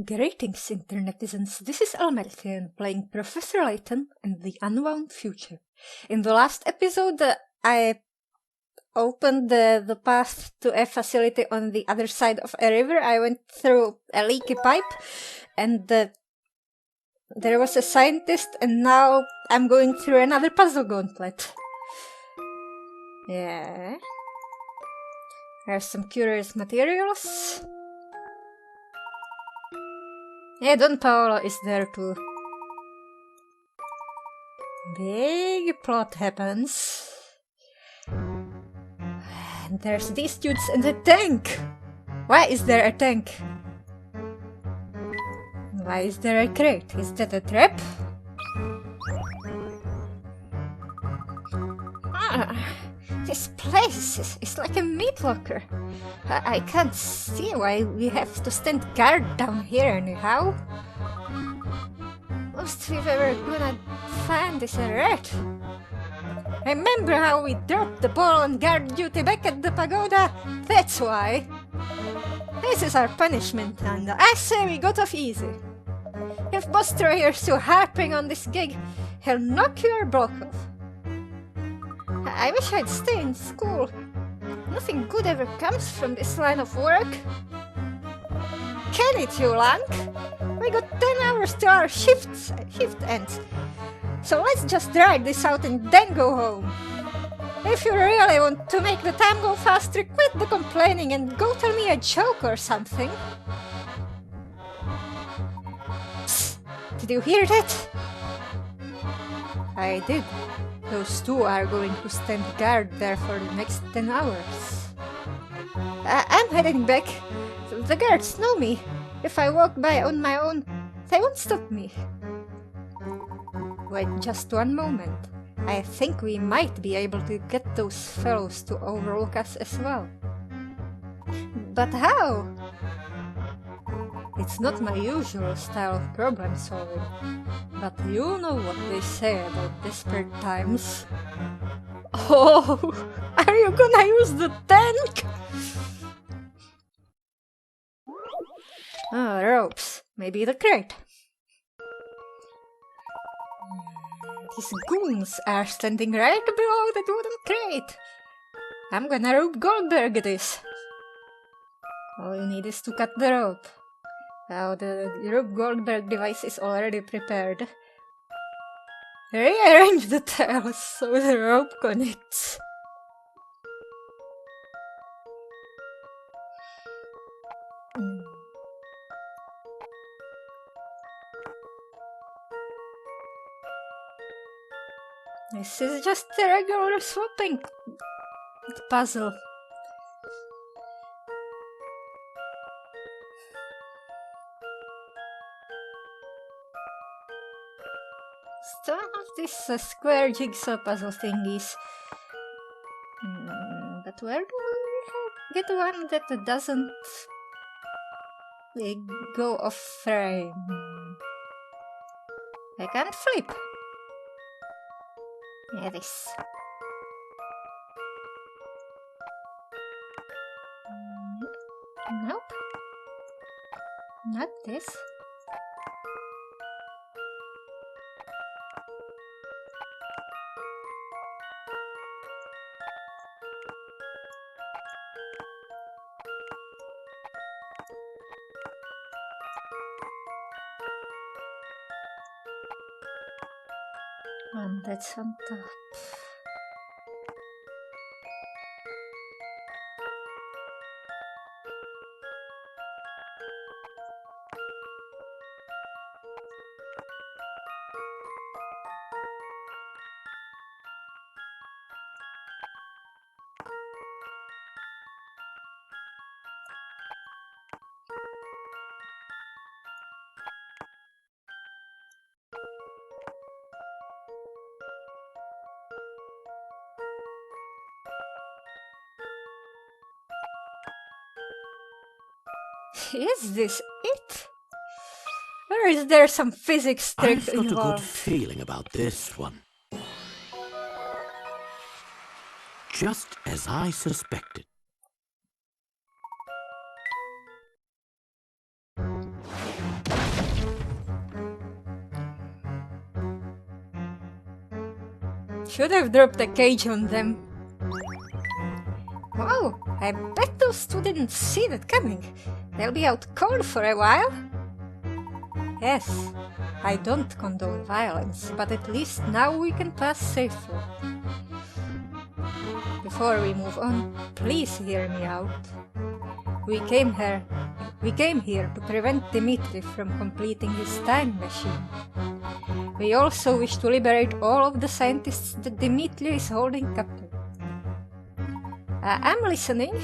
Greetings, internetizens. This is Elmerthien playing Professor Layton in the Unwound Future. In the last episode, I opened the path to a facility on the other side of a river. I went through a leaky pipe, and there was a scientist, and now I'm going through another puzzle gauntlet. Yeah. There's some curious materials. Yeah, Don Paolo is there too. Big plot happens. And there's these dudes in the tank. Why is there a tank? Why is there a crate? Is that a trap? This place is like a meat locker. I can't see why we have to stand guard down here anyhow. Most we've ever gonna find is a rat. Remember how we dropped the ball on guard duty back at the pagoda? That's why. This is our punishment, and I say we got off easy. If Boss Troyer's still harping on this gig, he'll knock your block off. I wish I'd stay in school. Nothing good ever comes from this line of work. Can it, you lank? We got 10 hours till our shift ends. So let's just ride this out and then go home. If you really want to make the time go faster, quit the complaining and go tell me a joke or something. Psst, did you hear that? I did. Those two are going to stand guard there for the next 10 hours. I'm heading back. The guards know me. If I walk by on my own, they won't stop me. Wait just one moment. I think we might be able to get those fellows to overlook us as well. But how? It's not my usual style of problem solving, but you know what they say about desperate times. Oh, are you gonna use the tank? Oh, ropes. Maybe the crate. These goons are standing right below that wooden crate. I'm gonna Rube Goldberg this. All you need is to cut the rope. Now the Rube Goldberg device is already prepared. Rearrange the tails so the rope connects. This is just a regular swapping puzzle. Some of these square jigsaw puzzle thingies. But where do we get one that doesn't go off frame? I can't flip. Yeah, this. Nope. Not this. And that's on top. Is this it? Or is there some physics trick involved? I've got a good feeling about this one. Just as I suspected. Should have dropped a cage on them. Wow, I bet those two didn't see that coming. They'll be out cold for a while. Yes, I don't condone violence, but at least now we can pass safely. Before we move on, please hear me out. We came here to prevent Dimitri from completing his time machine. We also wish to liberate all of the scientists that Dimitri is holding captive. I'm listening.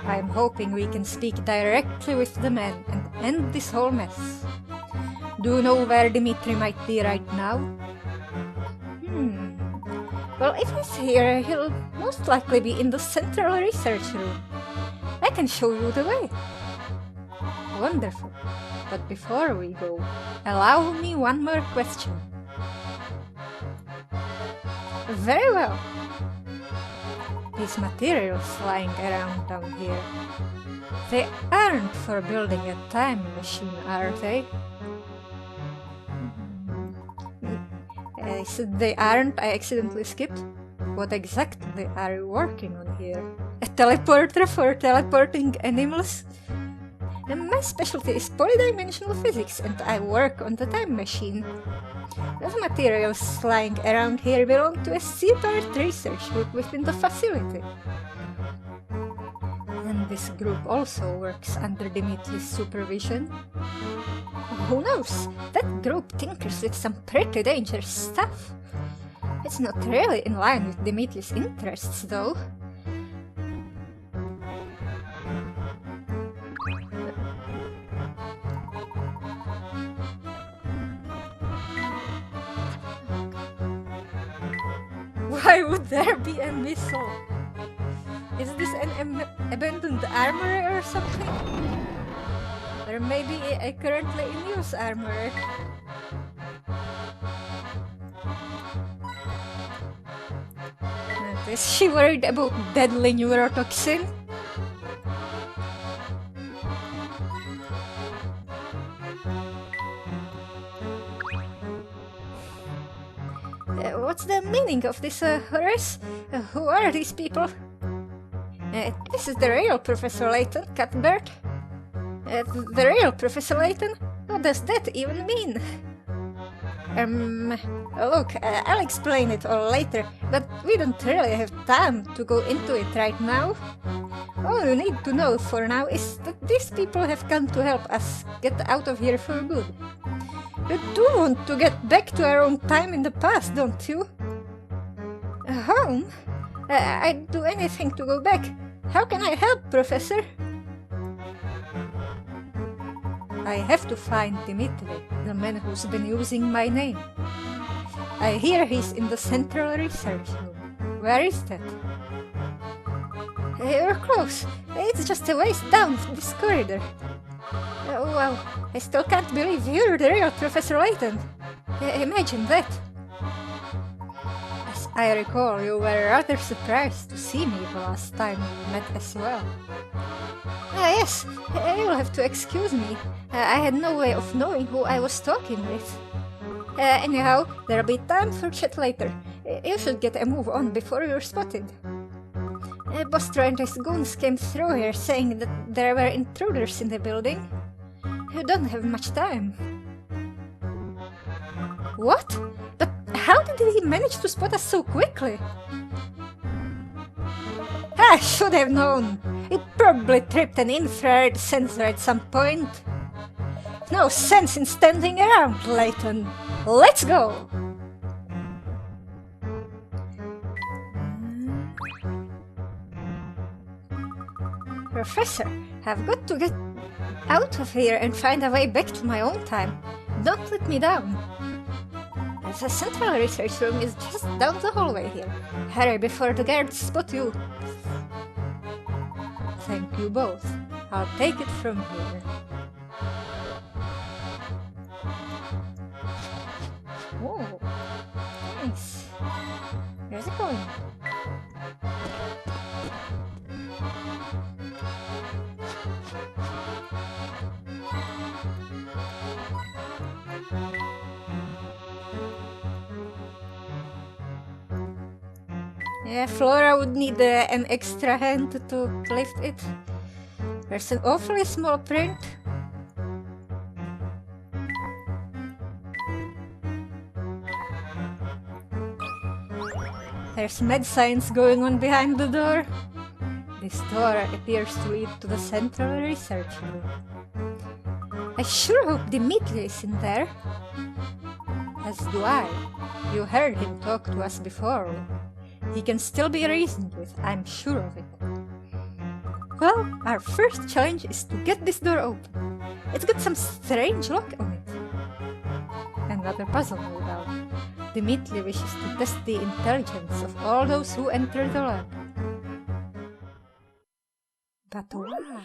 I'm hoping we can speak directly with the man and end this whole mess. Do you know where Dimitri might be right now? Well, if he's here, he'll most likely be in the central research room. I can show you the way. Wonderful. But before we go, allow me one more question. Very well. These materials lying around down here, they aren't for building a time machine, are they? I said they aren't, I accidentally skipped. What exactly are you working on here? A teleporter for teleporting animals? My specialty is polydimensional physics and I work on the time machine. Those materials lying around here belong to a separate research group within the facility. And this group also works under Dimitri's supervision. Who knows? That group tinkers with some pretty dangerous stuff. It's not really in line with Dimitri's interests, though. Why would there be a missile? Is this an abandoned armory or something? Or maybe a currently in use armory? Is she worried about deadly neurotoxin? What's the meaning of this, Horace? Who are these people? This is the real Professor Layton, Cuthbert. The real Professor Layton? What does that even mean? Look, I'll explain it all later, but we don't really have time to go into it right now. All you need to know for now is that these people have come to help us get out of here for good. You do want to get back to our own time in the past, don't you? Home? I'd do anything to go back. How can I help, Professor? I have to find Dimitri, the man who's been using my name. I hear he's in the Central Research Room. Where is that? You're close. It's just a ways down this corridor. Wow, I still can't believe you're the real Professor Layton. Imagine that. As I recall, you were rather surprised to see me the last time we met as well. Yes, you'll have to excuse me. I had no way of knowing who I was talking with. Anyhow, there'll be time for chat later. You should get a move on before you're spotted. Bostro and his goons came through here saying that there were intruders in the building. You don't have much time. What? But how did he manage to spot us so quickly? I should have known. It probably tripped an infrared sensor at some point. No sense in standing around, Layton. Let's go! Professor, I've got to get out of here and find a way back to my own time. Don't let me down. The Central Research Room is just down the hallway here. Hurry before the guards spot you. Thank you both. I'll take it from here. Oh, nice. Where's it going? Yeah, Flora would need an extra hand to lift it. There's an awfully small print. There's mad science going on behind the door. This door appears to lead to the central research room. I sure hope Dimitri is in there. As do I. You heard him talk to us before. He can still be reasoned with, I'm sure of it. Well, our first challenge is to get this door open. It's got some strange lock on it. Another puzzle, no doubt. Dimitri wishes to test the intelligence of all those who enter the lab. But why?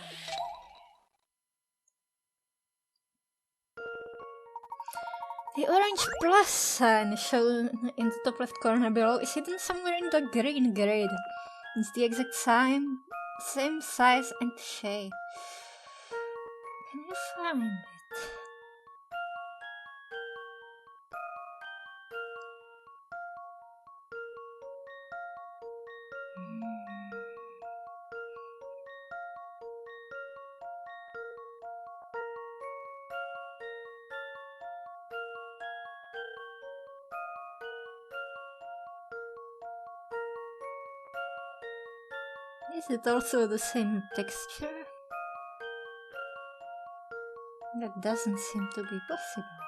The orange plus sign shown in the top left corner below is hidden somewhere in the green grid. It's the exact same size and shape. Can I find it? Is it also the same texture? That doesn't seem to be possible.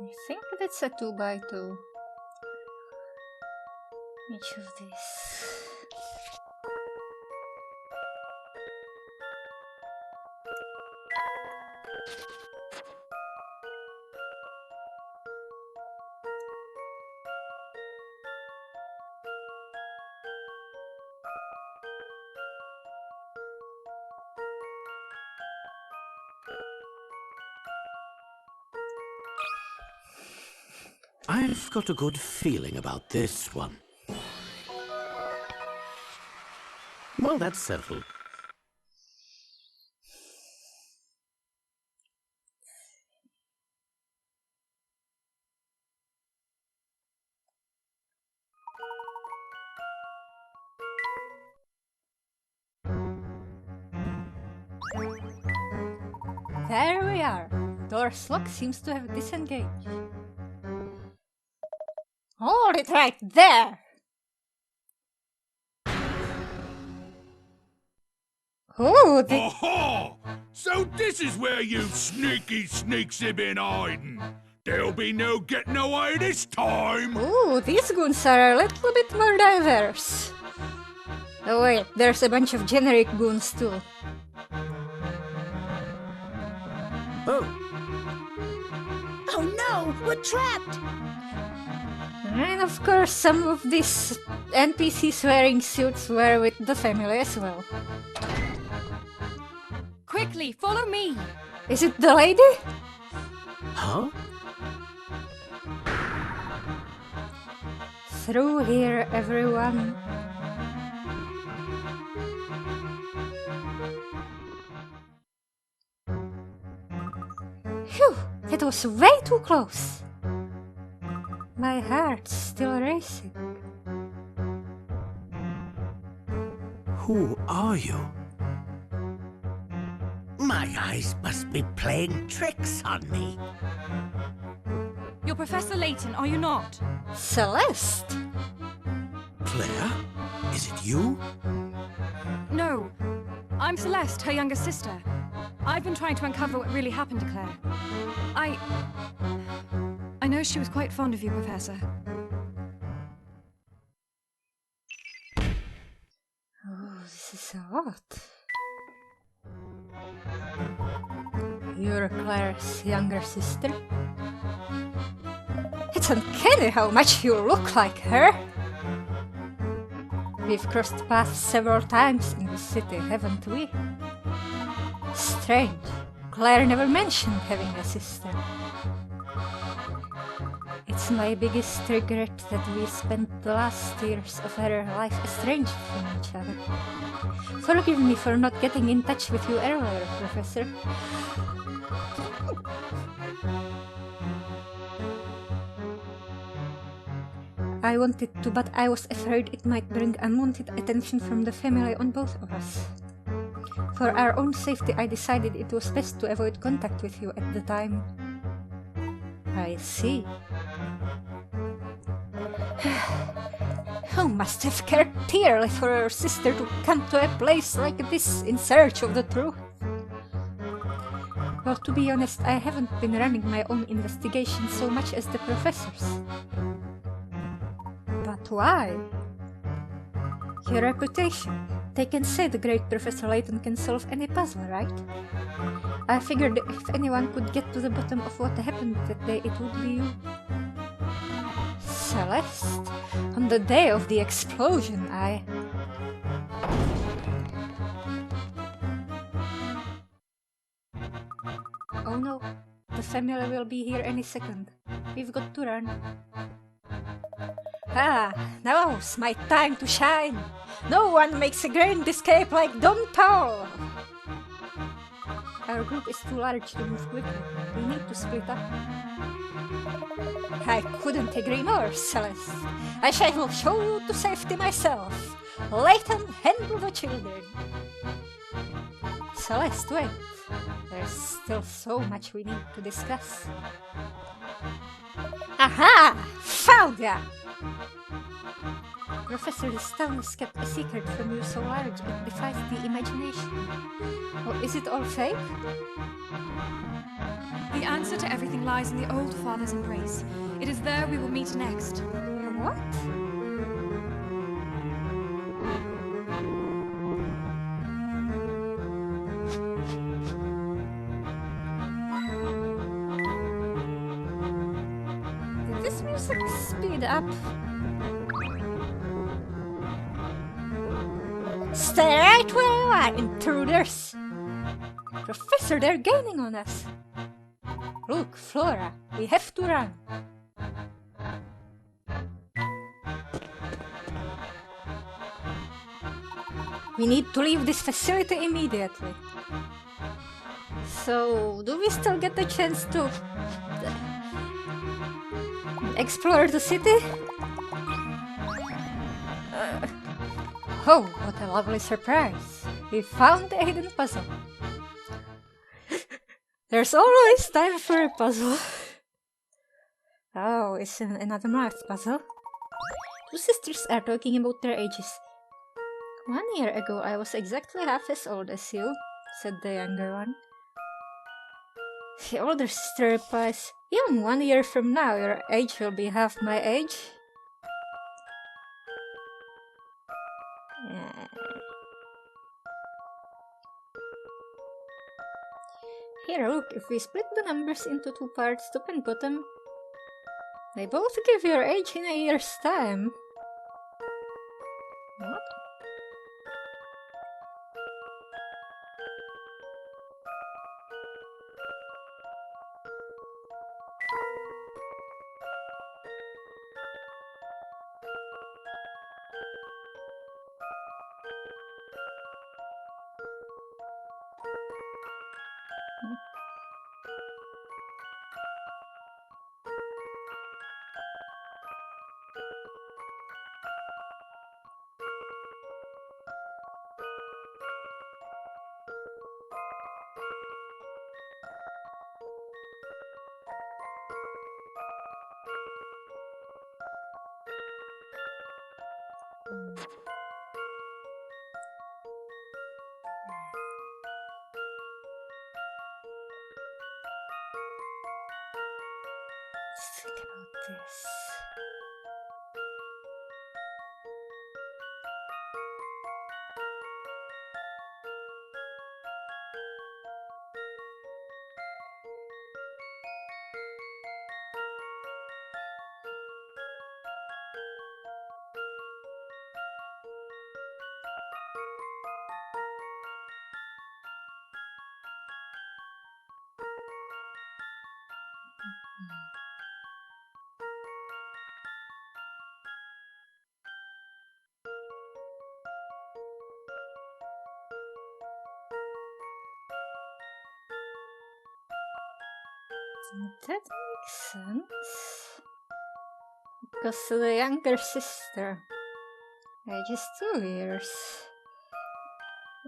I think that's a 2x2. Each of these. I've got a good feeling about this one. Well, that's settled. There we are. Door's lock seems to have disengaged. Hold it right there! Oh, Aha! So this is where you sneaky sneaks have been hiding. There'll be no getting away this time. Ooh, these goons are a little bit more diverse. Oh wait, there's a bunch of generic goons too. Oh, Oh no, we're trapped! And of course some of these NPCs wearing suits were with the family as well. Quickly, follow me! Is it the lady? huh? Through here, everyone. That was way too close. My heart's still racing. Who are you? My eyes must be playing tricks on me. You're Professor Layton, are you not? Celeste? Claire? Is it you? No. I'm Celeste, her younger sister. I've been trying to uncover what really happened to Claire. I know she was quite fond of you, Professor. Oh, this is odd. You're Claire's younger sister? It's uncanny how much you look like her. We've crossed paths several times in the city, haven't we? Strange. Claire never mentioned having a sister. It's my biggest regret that we spent the last years of her life estranged from each other. Forgive me for not getting in touch with you earlier, Professor. I wanted to, but I was afraid it might bring unwanted attention from the family on both of us. For our own safety, I decided it was best to avoid contact with you at the time. I see. Who must have cared dearly for her sister to come to a place like this in search of the truth? Well, to be honest, I haven't been running my own investigation so much as the professor's. But why? Your reputation. They can say the great Professor Layton can solve any puzzle, right? I figured if anyone could get to the bottom of what happened that day, it would be you. Celeste? On the day of the explosion, Oh no, the family will be here any second. We've got to run. Ah, now's my time to shine. No one makes a grand escape like Dom Tall. Our group is too large to move quickly. We need to split up. I couldn't agree more, Celeste. I shall show you to safety myself. Layton, handle the children. Celeste, wait. There's still so much we need to discuss. Aha! Found ya! Professor, this town has kept a secret from you so large it defies the imagination. Oh, is it all fake? The answer to everything lies in the old father's embrace. It is there we will meet next. What? Did this music speed up? Stay right where you are, intruders! Professor, they're gaining on us! Look, Flora, we have to run. We need to leave this facility immediately. So, do we still get the chance to explore the city? Oh, what a lovely surprise! We found a hidden puzzle. There's always time for a puzzle. Oh, it's another math puzzle. Two sisters are talking about their ages. 1 year ago, I was exactly half as old as you, said the younger one. The older sister replies, even 1 year from now, your age will be half my age. Here, look, if we split the numbers into 2 parts, top and bottom, they both give your age in a year's time. What? Let's think about this. That makes sense. Because the younger sister, age is 2 years.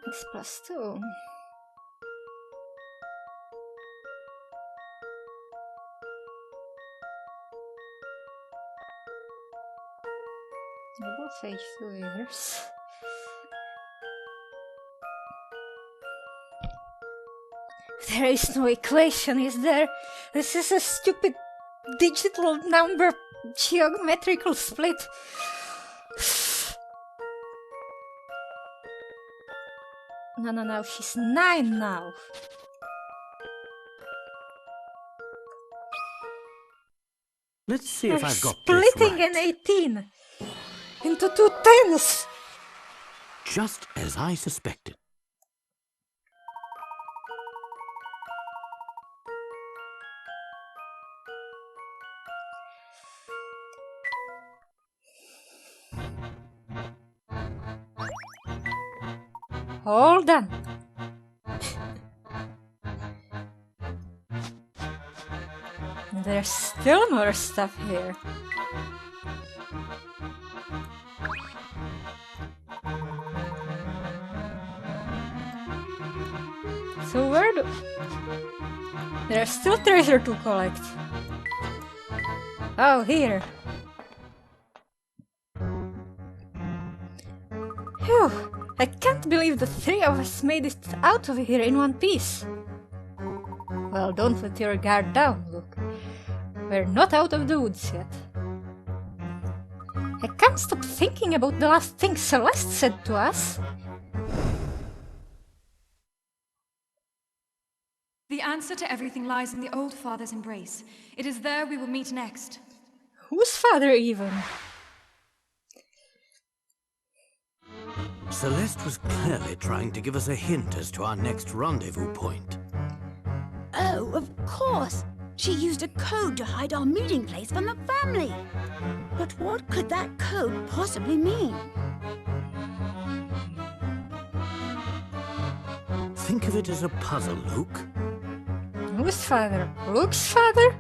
It's +2. They both age 2 years. There is no equation, is there? This is a stupid digital number geometrical split. No, she's 9 now. Let's see if I've got Splitting this right. an 18 into 2 10s. Just as I suspected. Hold on. There's still more stuff here. So where do... There's still treasure to collect. Oh, here. Phew. I can't believe the 3 of us made it out of here in one piece. Well, don't let your guard down, Luke. We're not out of the woods yet. I can't stop thinking about the last thing Celeste said to us. The answer to everything lies in the old father's embrace. It is there we will meet next. Whose father, even? Celeste was clearly trying to give us a hint as to our next rendezvous point. Oh, of course! She used a code to hide our meeting place from the family. But what could that code possibly mean? Think of it as a puzzle, Luke. Whose father? Luke's father?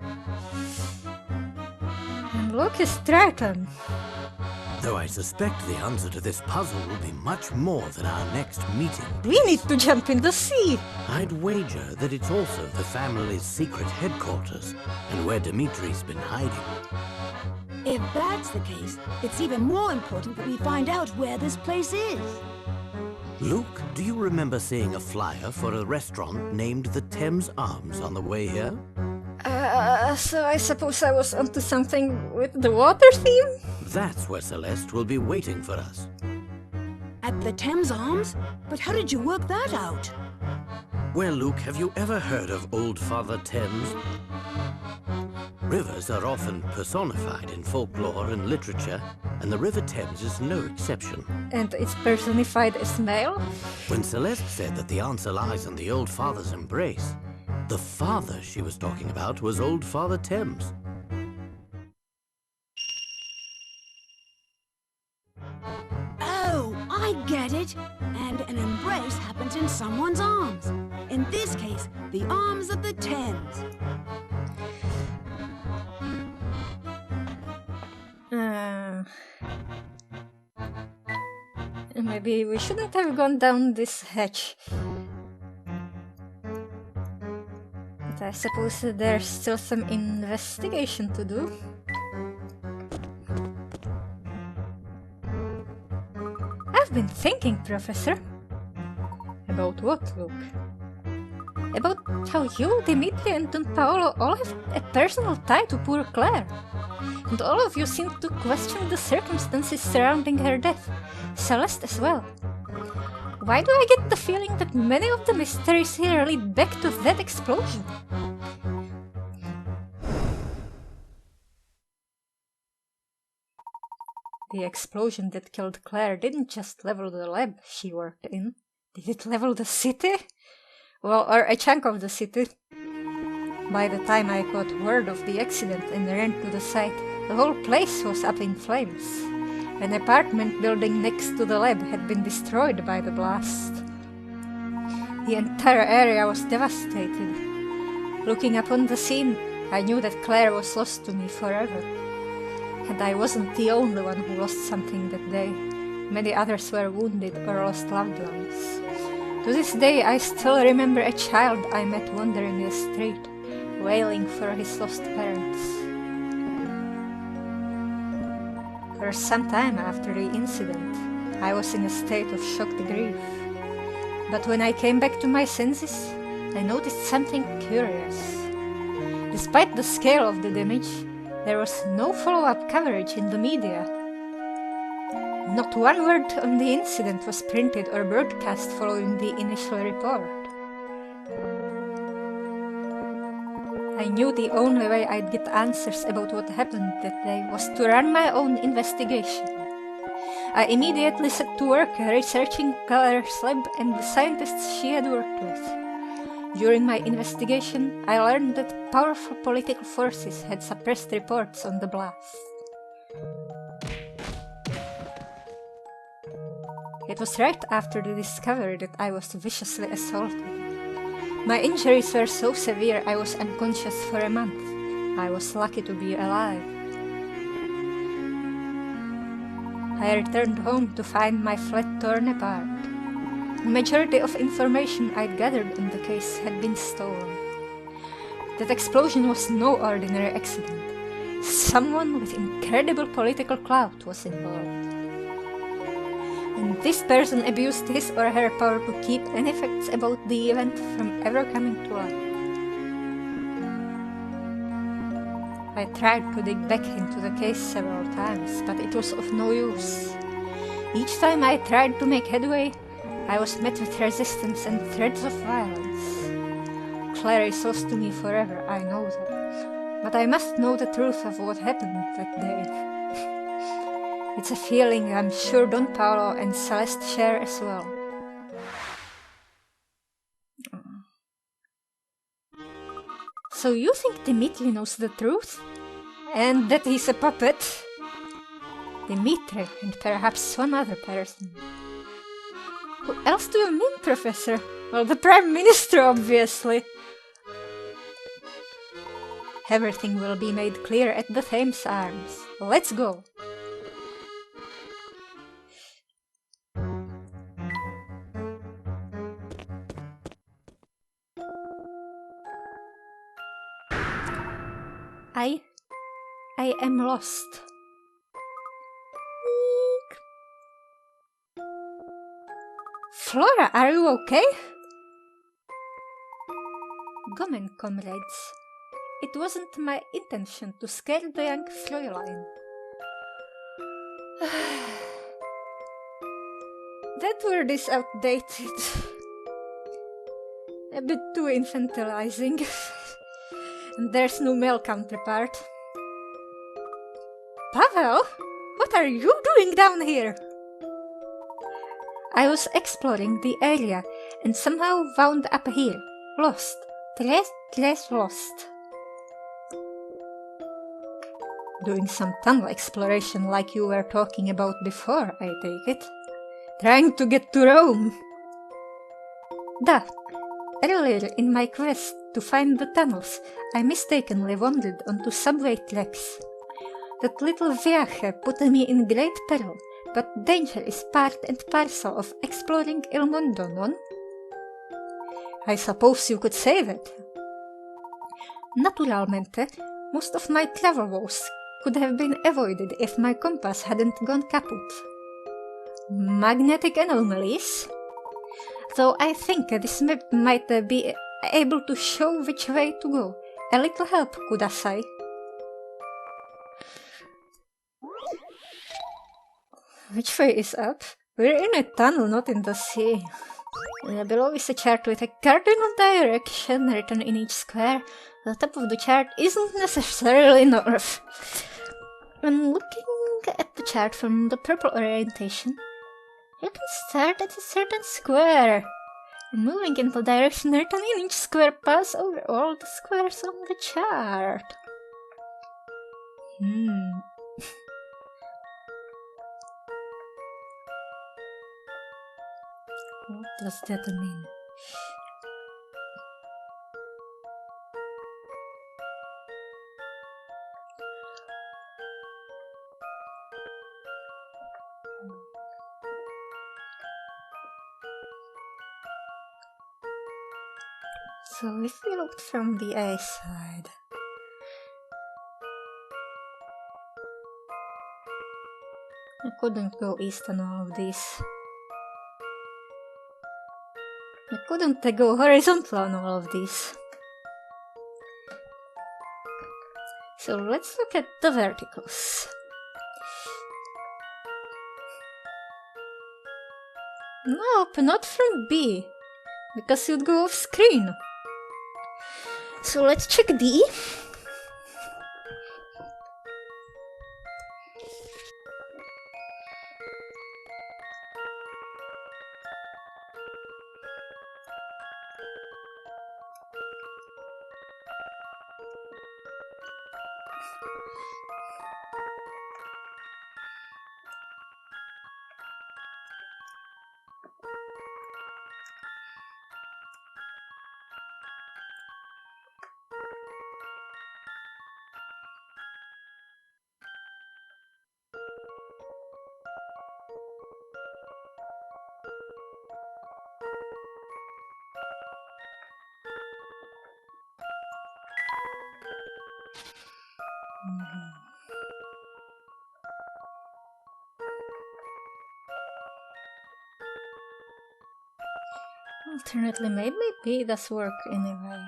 And Luke is Triton. Though I suspect the answer to this puzzle will be much more than our next meeting. We need to jump in the sea. I'd wager that it's also the family's secret headquarters and where Dimitri's been hiding. If that's the case, it's even more important that we find out where this place is. Luke, do you remember seeing a flyer for a restaurant named the Thames Arms on the way here? So I suppose I was onto something with the water theme? That's where Celeste will be waiting for us. At the Thames Arms? But how did you work that out? Well, Luke, have you ever heard of Old Father Thames? Rivers are often personified in folklore and literature, and the River Thames is no exception. And it's personified as male? When Celeste said that the answer lies in the Old Father's embrace, the father she was talking about was Old Father Thames. Oh, I get it. And an embrace happens in someone's arms. In this case, the arms of the Thames. Maybe we shouldn't have gone down this hatch. But I suppose there's still some investigation to do. I've been thinking, Professor. About what, Luke? About how you, Dimitri, and Don Paolo all have a personal tie to poor Claire. And all of you seem to question the circumstances surrounding her death. Celeste as well. Why do I get the feeling that many of the mysteries here lead back to that explosion? The explosion that killed Claire didn't just level the lab she worked in. Did it level the city? Well, or a chunk of the city. By the time I got word of the accident and ran to the site, the whole place was up in flames. An apartment building next to the lab had been destroyed by the blast. The entire area was devastated. Looking upon the scene, I knew that Claire was lost to me forever. And I wasn't the only one who lost something that day. Many others were wounded or lost loved ones. To this day, I still remember a child I met wandering the street, wailing for his lost parents. For some time after the incident, I was in a state of shocked grief. But when I came back to my senses, I noticed something curious. Despite the scale of the damage, there was no follow-up coverage in the media. Not one word on the incident was printed or broadcast following the initial report. I knew the only way I'd get answers about what happened that day was to run my own investigation. I immediately set to work researching Claire's lab and the scientists she had worked with. During my investigation, I learned that powerful political forces had suppressed reports on the blast. It was right after the discovery that I was viciously assaulted. My injuries were so severe I was unconscious for a month. I was lucky to be alive. I returned home to find my flat torn apart. The majority of information I'd gathered on the case had been stolen. That explosion was no ordinary accident. Someone with incredible political clout was involved. And this person abused his or her power to keep any facts about the event from ever coming to light. I tried to dig back into the case several times, but it was of no use. Each time I tried to make headway, I was met with resistance and threats of violence. Claire is lost to me forever, I know that. But I must know the truth of what happened that day. It's a feeling I'm sure Don Paolo and Celeste share as well. So you think Dimitri knows the truth? And that he's a puppet? Dimitri and perhaps one other person. Who else do you mean, Professor? Well, the Prime Minister, obviously. Everything will be made clear at the Thames Arms. Let's go. I am lost. Eek. Flora, are you okay? Gomen, comrades. It wasn't my intention to scare the young Fräulein. That word is outdated. A bit too infantilizing. And there's no male counterpart. Pavel, what are you doing down here? I was exploring the area and somehow wound up here. Lost. Tres lost. Doing some tunnel exploration like you were talking about before, I take it. Trying to get to Rome. Duh. Earlier in my quest to find the tunnels, I mistakenly wandered onto subway tracks. That little viaje put me in great peril, but danger is part and parcel of exploring El Mundo, non? I suppose you could say that. Naturalmente, most of my travel woes could have been avoided if my compass hadn't gone kaput. Magnetic anomalies? Though I think this map might be able to show which way to go. A little help, kudasai. Which way is up? We're in a tunnel, not in the sea. Below is a chart with a cardinal direction written in each square. The top of the chart isn't necessarily north. When looking at the chart from the purple orientation, you can start at a certain square. Moving in the direction written in each square, pass over all the squares on the chart. What does that mean? So if we looked from the A side, I couldn't go east on all of these. I couldn't go horizontal on all of these. So let's look at the verticals. Nope, not from B, because you'd go off screen. So let's check D. Alternately, maybe B does work anyway.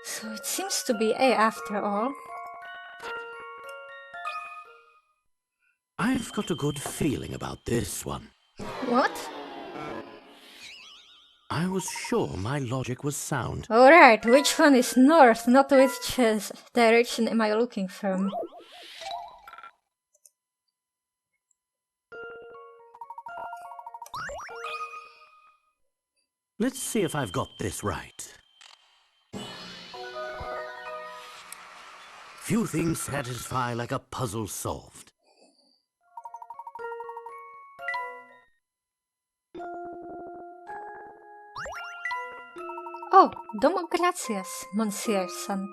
So it seems to be A after all. I've got a good feeling about this one. What? I was sure my logic was sound. Alright, which one is north, not which direction am I looking from? Let's see if I've got this right. Few things satisfy like a puzzle solved. Oh, domo gracias, Monsieur Sun.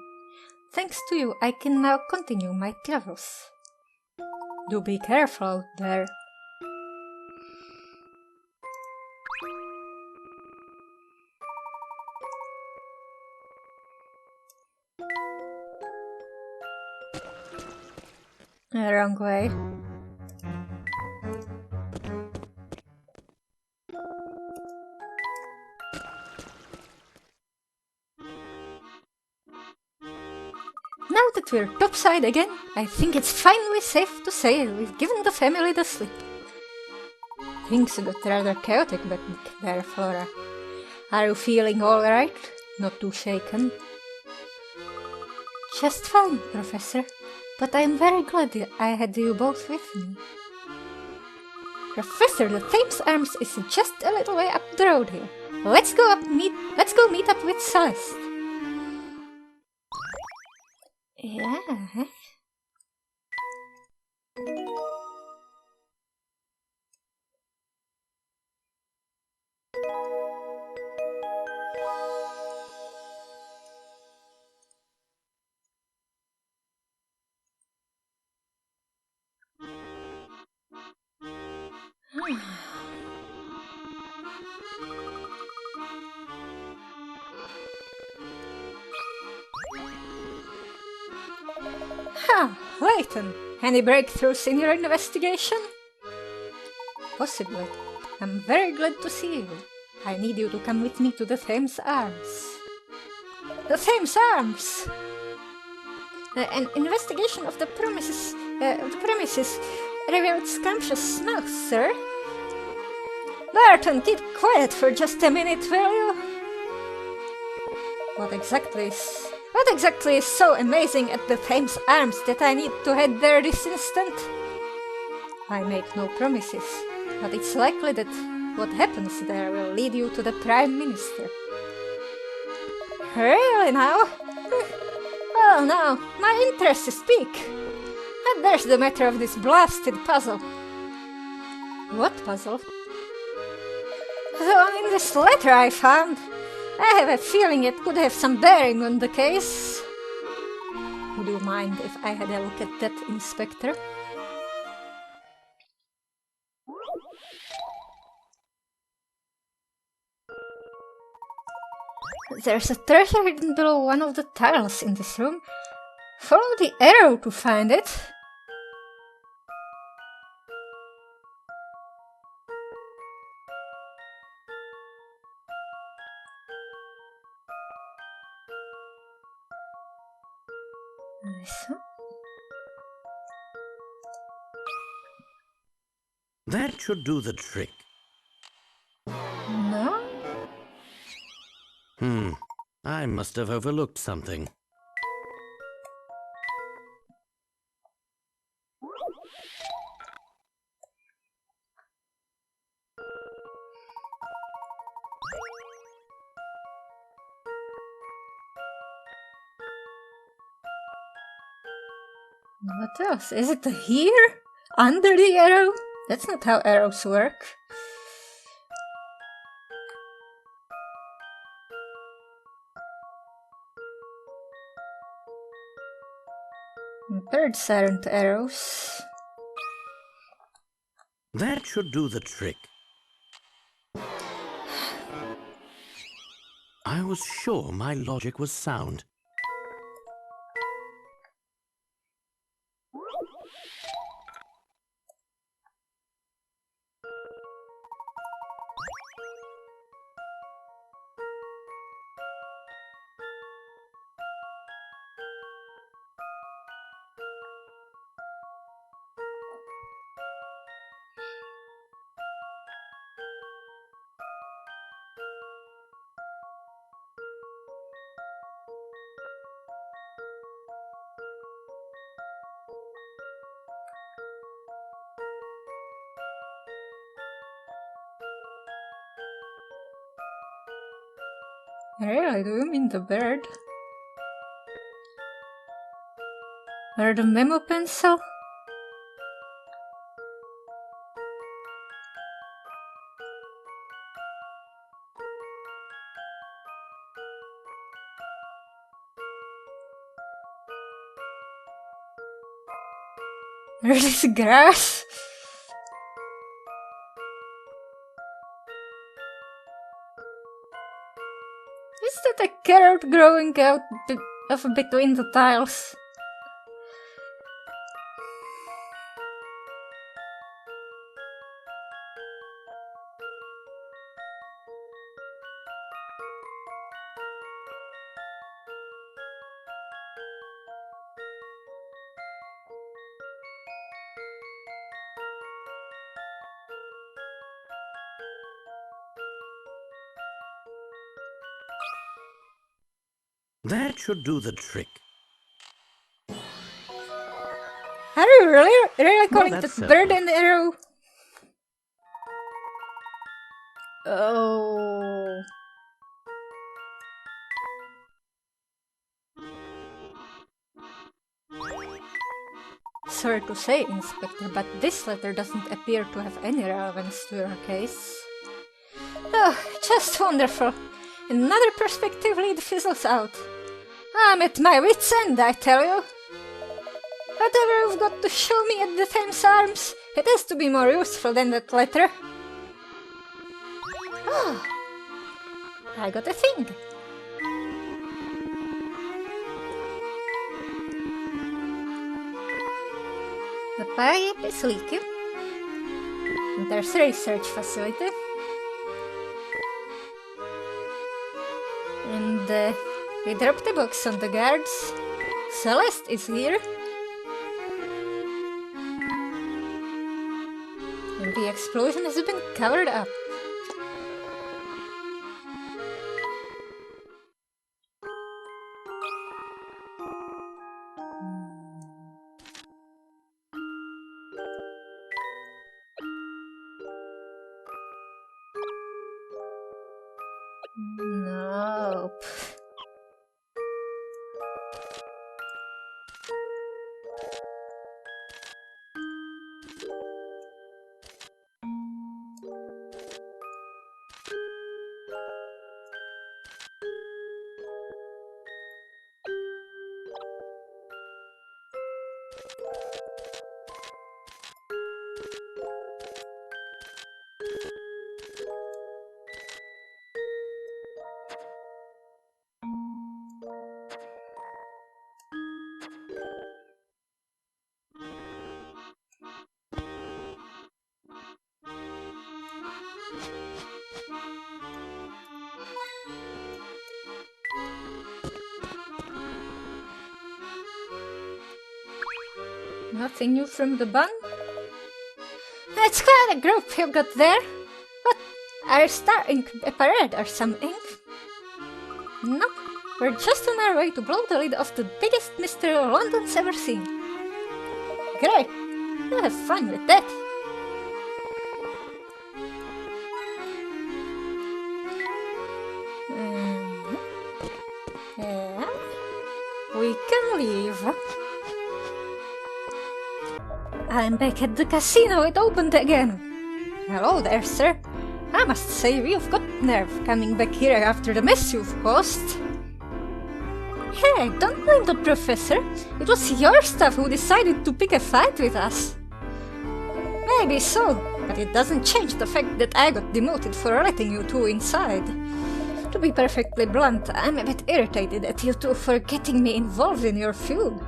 Thanks to you, I can now continue my travels. Do be careful out there. Wrong way. Now that we're topside again, I think it's finally safe to say we've given the family the slip. Things got rather chaotic back there, Flora. Are you feeling alright? Not too shaken? Just fine, Professor. But I'm very glad that I had you both with me. Professor, the Thames Arms is just a little way up the road here. Let's go meet up with Celeste. Yeah. Ha! Layton! Any breakthroughs in your investigation? Possibly. I'm very glad to see you. I need you to come with me to the Thames Arms. The Thames Arms! An investigation of the premises revealed scrumptious smells, sir. Barton, keep quiet for just a minute, will you? What exactly is so amazing at the Thames Arms that I need to head there this instant? I make no promises, but it's likely that what happens there will lead you to the Prime Minister. Really now? Well now, my interest is piqued. And there's the matter of this blasted puzzle. What puzzle? The one in this letter I found. I have a feeling it could have some bearing on the case. Would you mind if I had a look at that, Inspector? There's a treasure hidden below one of the tiles in this room. Follow the arrow to find it. Listen. That should do the trick. No? I must have overlooked something. What else? Is it here? Under the arrow? That's not how arrows work. Birds aren't arrows. That should do the trick. I was sure my logic was sound. Really, do you mean the bird? Or the memo pencil? Or this grass? Is that a carrot growing out of between the tiles? That should do the trick. Are you really No, calling that's that bird settled. an arrow? Oh. Sorry to say, Inspector, but this letter doesn't appear to have any relevance to your case. Oh, just wonderful. Another perspective lead fizzles out. I'm at my wit's end, I tell you. Whatever you've got to show me at the Thames Arms, it has to be more useful than that letter. Oh, I got a thing. The pipe is leaking. There's a research facility. And we dropped the box on the guards. Celeste is here. And the explosion has been covered up. Nope. Nothing new from the bun? It's quite a group you got there. What? Are you starting a parade or something? No, we're just on our way to blow the lid off the biggest mystery London's ever seen. Great, you have fun with that. Yeah, we can leave. I'm back at the casino, it opened again. Hello there, sir. I must say, you've got nerve coming back here after the mess you've caused. Hey, don't blame the professor. It was your staff who decided to pick a fight with us. Maybe so, but it doesn't change the fact that I got demoted for letting you two inside. To be perfectly blunt, I'm a bit irritated at you two for getting me involved in your feud.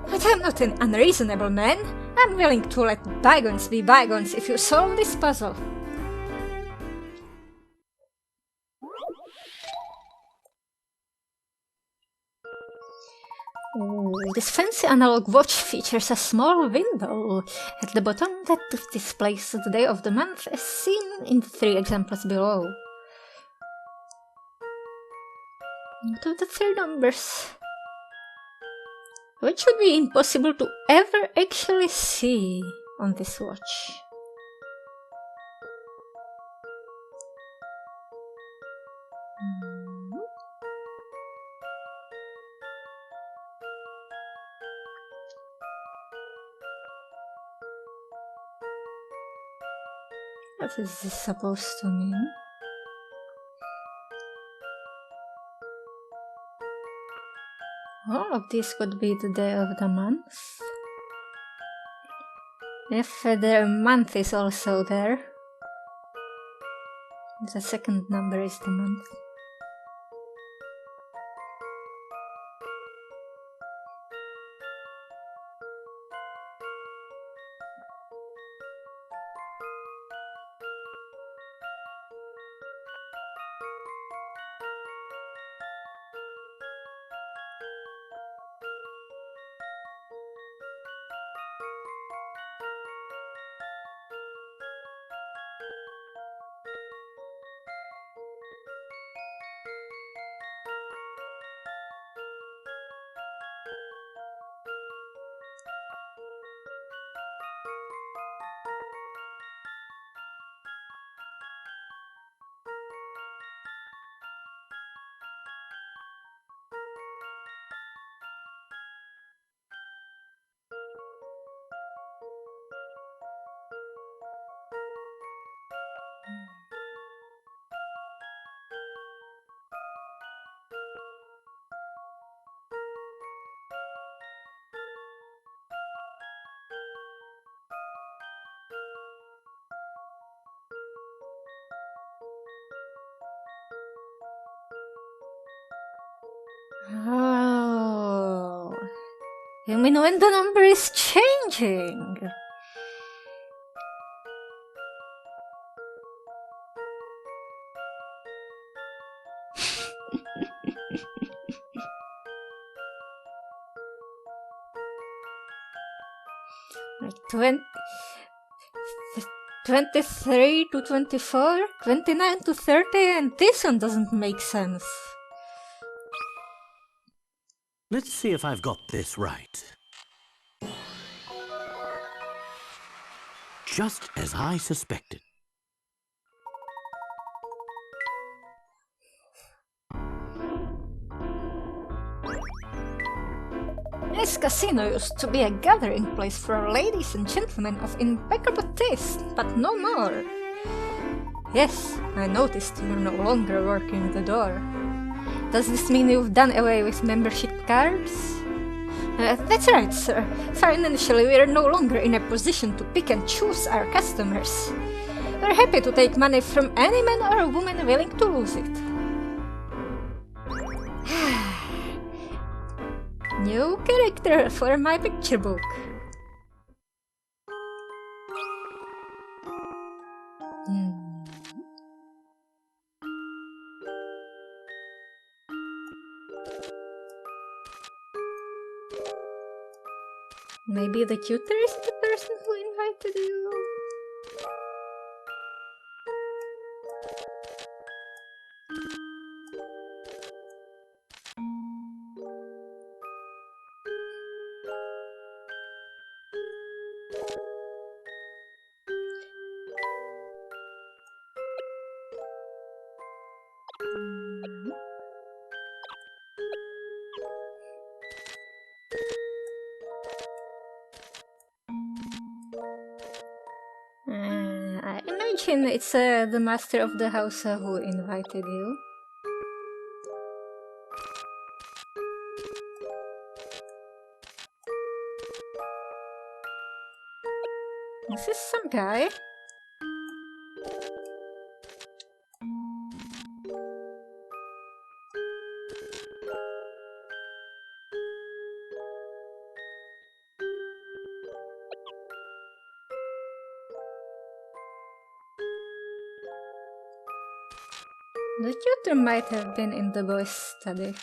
But I'm not an unreasonable man. I'm willing to let bygones be bygones if you solve this puzzle. Ooh, this fancy analog watch features a small window at the bottom that displays the day of the month as seen in the 3 examples below. What of the 3 numbers? Which would be impossible to ever actually see on this watch. What is this supposed to mean? All of this could be the day of the month. If the month is also there, the second number is the month. Oh. You mean when the number is changing? Like 23 to 24, 29 to 30, and this one doesn't make sense. Let's see if I've got this right. Just as I suspected. This casino used to be a gathering place for ladies and gentlemen of impeccable taste, but no more. Yes, I noticed you're no longer working the door. Does this mean you've done away with membership cards? That's right, sir. Financially, we're no longer in a position to pick and choose our customers. We're happy to take money from any man or woman willing to lose it. New character for my picture book. Maybe the tutor is the person who invited you? I imagine it's the master of the house who invited you. This is some guy. The tutor might have been in the boys' study.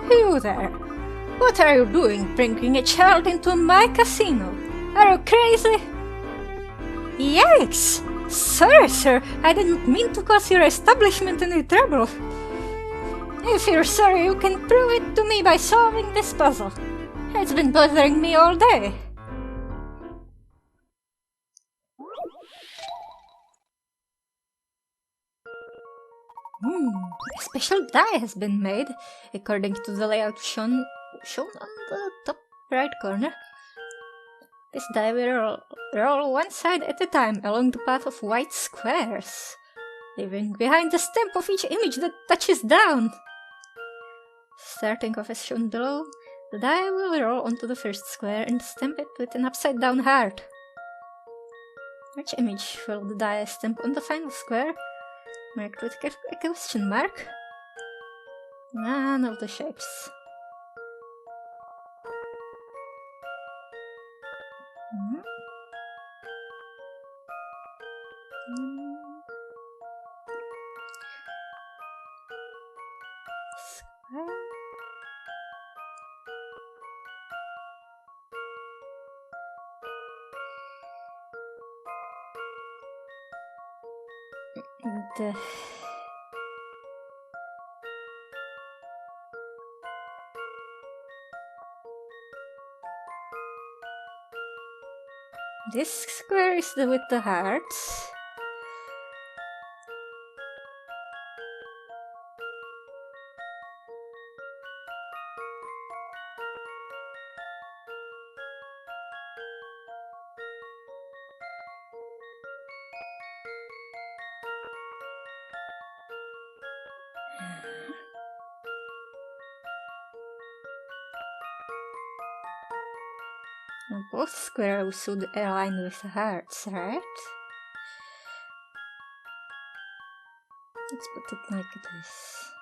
You there! What are you doing bringing a child into my casino? Are you crazy? Yikes! Sorry, sir, I didn't mean to cause your establishment any trouble. If you're sorry, you can prove it to me by solving this puzzle. It's been bothering me all day. A special die has been made, according to the layout shown on the top right corner. This die will roll one side at a time along the path of white squares, leaving behind the stamp of each image that touches down. Starting off as shown below, the die will roll onto the first square and stamp it with an upside-down heart. Which image will the die stamp on the final square? Marked with a question mark? None of the shapes. Square. This square is with the hearts. Now both squares should align with hearts, right? Let's put it like this.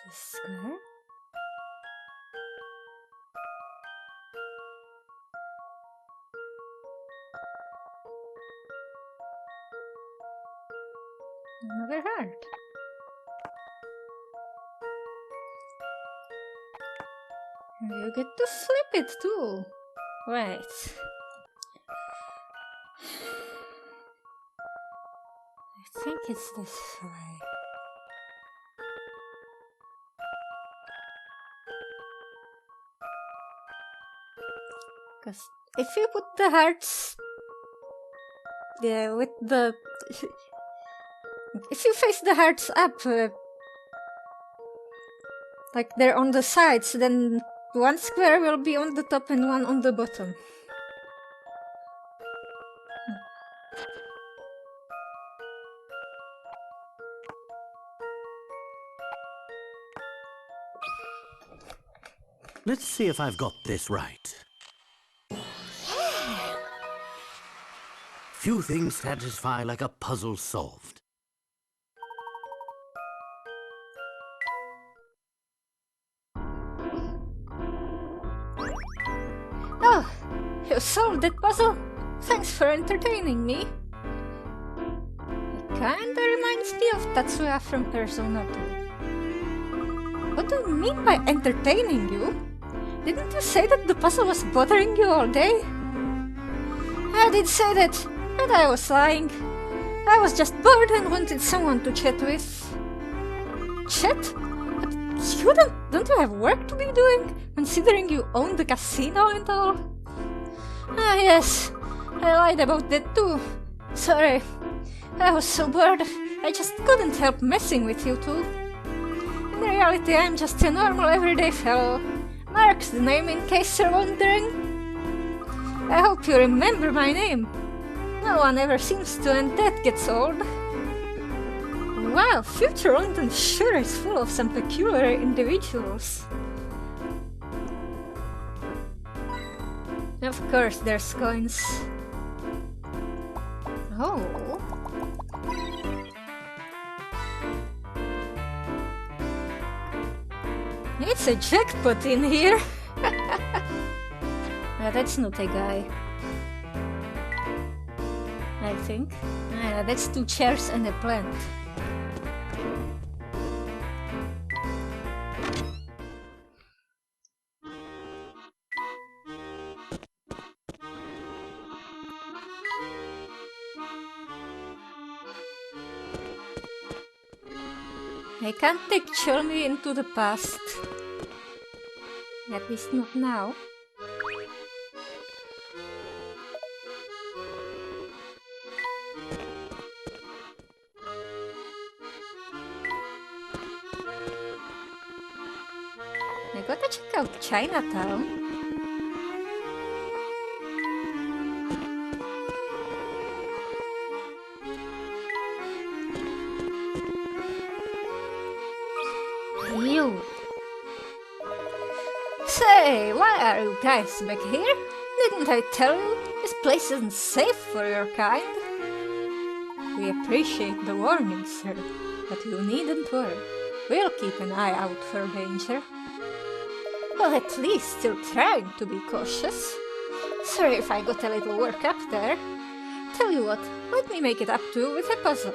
This square. Another heart. And you get to flip it too. Right. I think it's this way. Because if you put the hearts, yeah, with the if you face the hearts up, like they're on the sides, then one square will be on the top and one on the bottom. Let's see if I've got this right. Few things satisfy like a puzzle solved. Oh, you solved that puzzle? Thanks for entertaining me. It kinda reminds me of Tatsuya from Persona 2. What do you mean by entertaining you? Didn't you say that the puzzle was bothering you all day? I did say that, but I was lying. I was just bored and wanted someone to chat with. Chat? But you don't you have work to be doing, considering you own the casino and all? Ah yes, I lied about that too. Sorry, I was so bored, I just couldn't help messing with you two. In reality, I'm just a normal everyday fellow. Mark's the name in case you're wondering. I hope you remember my name. No one ever seems to, and that gets old. Wow, Future London sure is full of some peculiar individuals. Of course, there's coins. Oh. It's a jackpot in here. That's not a guy. I think. That's two chairs and a plant. I can't take Cholmy into the past. At least not now. I gotta check out Chinatown. You. Say, why are you guys back here? Didn't I tell you? This place isn't safe for your kind. We appreciate the warning, sir, but you needn't worry. We'll keep an eye out for danger. Well, at least you're trying to be cautious. Sorry if I got a little worked up there. Tell you what, let me make it up to you with a puzzle.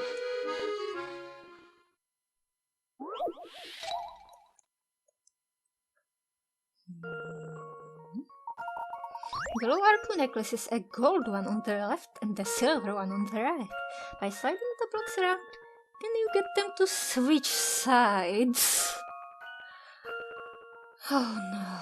The lower two necklaces, a gold one on the left and a silver one on the right. By sliding the blocks around, can you get them to switch sides? Oh no.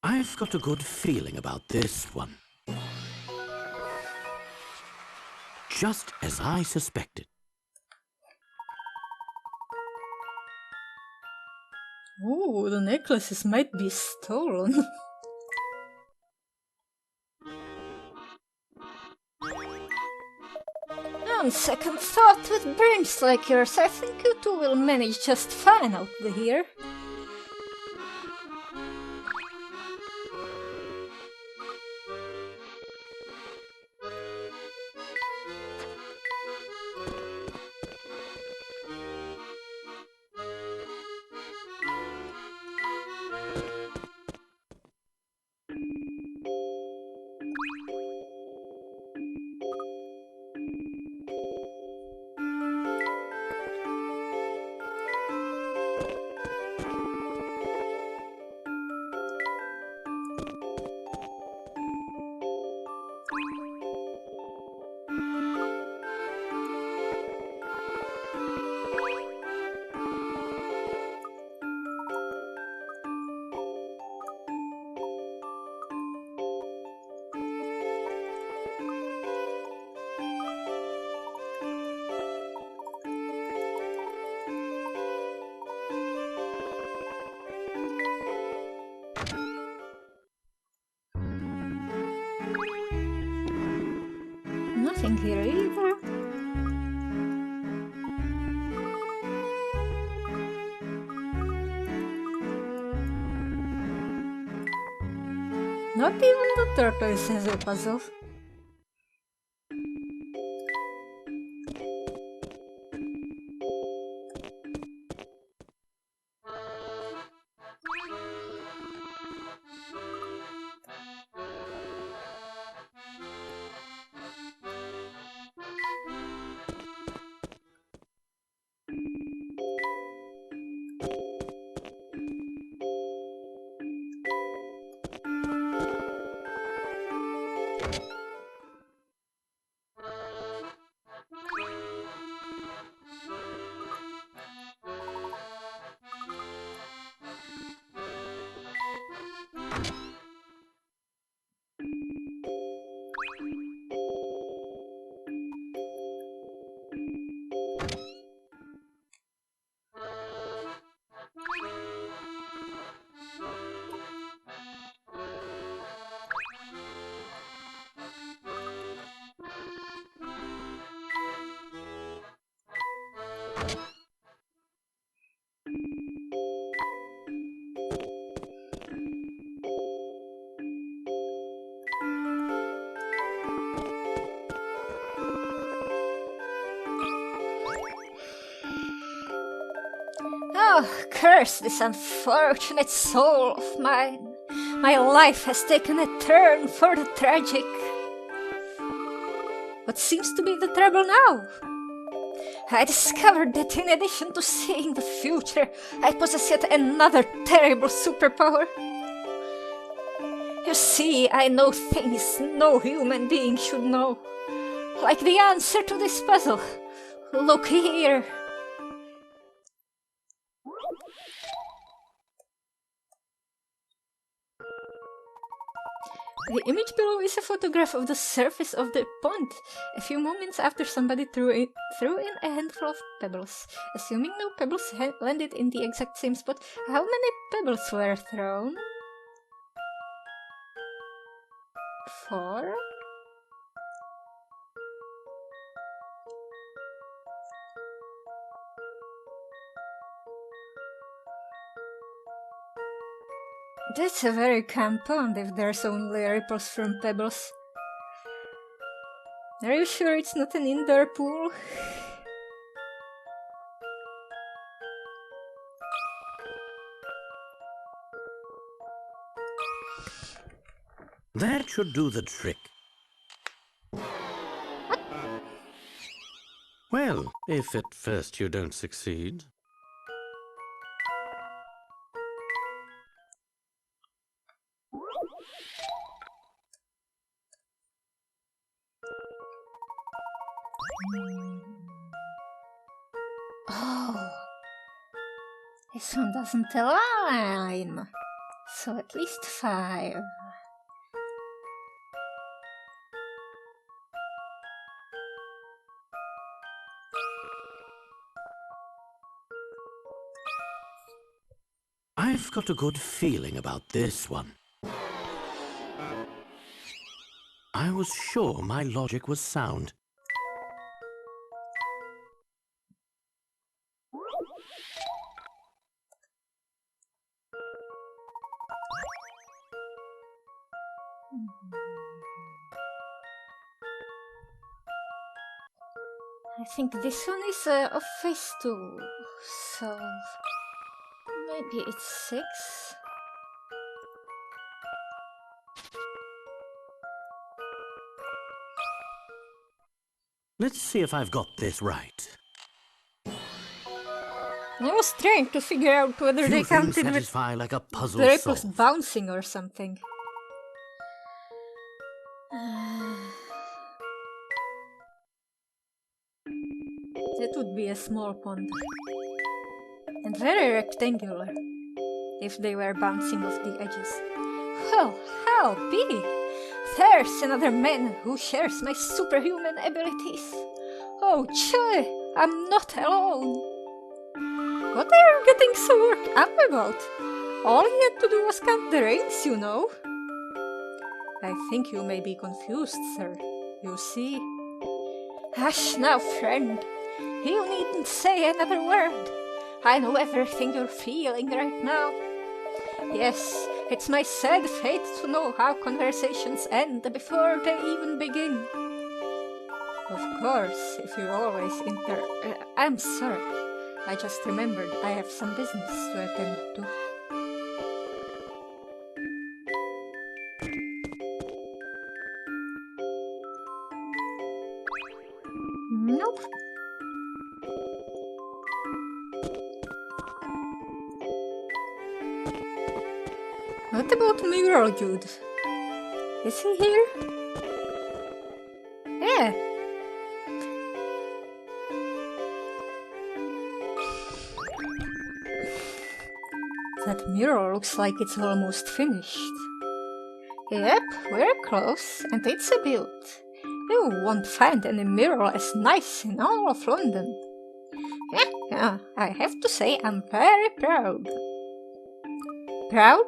I've got a good feeling about this one. Just as I suspected. Ooh, the necklaces might be stolen. On second thought, with brains like yours, I think you two will manage just fine out here. Nothing here either. Not even the tortoise has a puzzle. Oh, curse this unfortunate soul of mine. My life has taken a turn for the tragic. What seems to be the trouble now? I discovered that in addition to seeing the future, I possess yet another terrible superpower. You see, I know things no human being should know. Like the answer to this puzzle. Look here. The image below is a photograph of the surface of the pond, a few moments after somebody threw in a handful of pebbles. Assuming no pebbles landed in the exact same spot, how many pebbles were thrown? 4? That's a very calm pond if there's only ripples from pebbles. Are you sure it's not an indoor pool? That should do the trick. Well, if at first you don't succeed. Oh, this one doesn't align. so at least 5. I've got a good feeling about this one. I was sure my logic was sound. I think this one is of phase 2, so maybe it's 6. Let's see if I've got this right. I was trying to figure out whether Few they things counted with satisfy like a puzzle the ripples solved. bouncing or something. That would be a small pond. And very rectangular, if they were bouncing off the edges. Well, how be? There's another man who shares my superhuman abilities. Oh, joy, I'm not alone. What are you getting so worked up about? All he had to do was count the rings, you know. I think you may be confused, sir. You see. Hush now, friend. You needn't say another word. I know everything you're feeling right now. Yes, it's my sad fate to know how conversations end before they even begin. Of course, if you always I'm sorry. I just remembered I have some business to attend to. Nope. What about Mural Dude? Is he here? Yeah. That mural looks like it's almost finished. Yep, we're close, and it's a build. You won't find any mural as nice in all of London. Yeah, I have to say I'm very proud. Proud?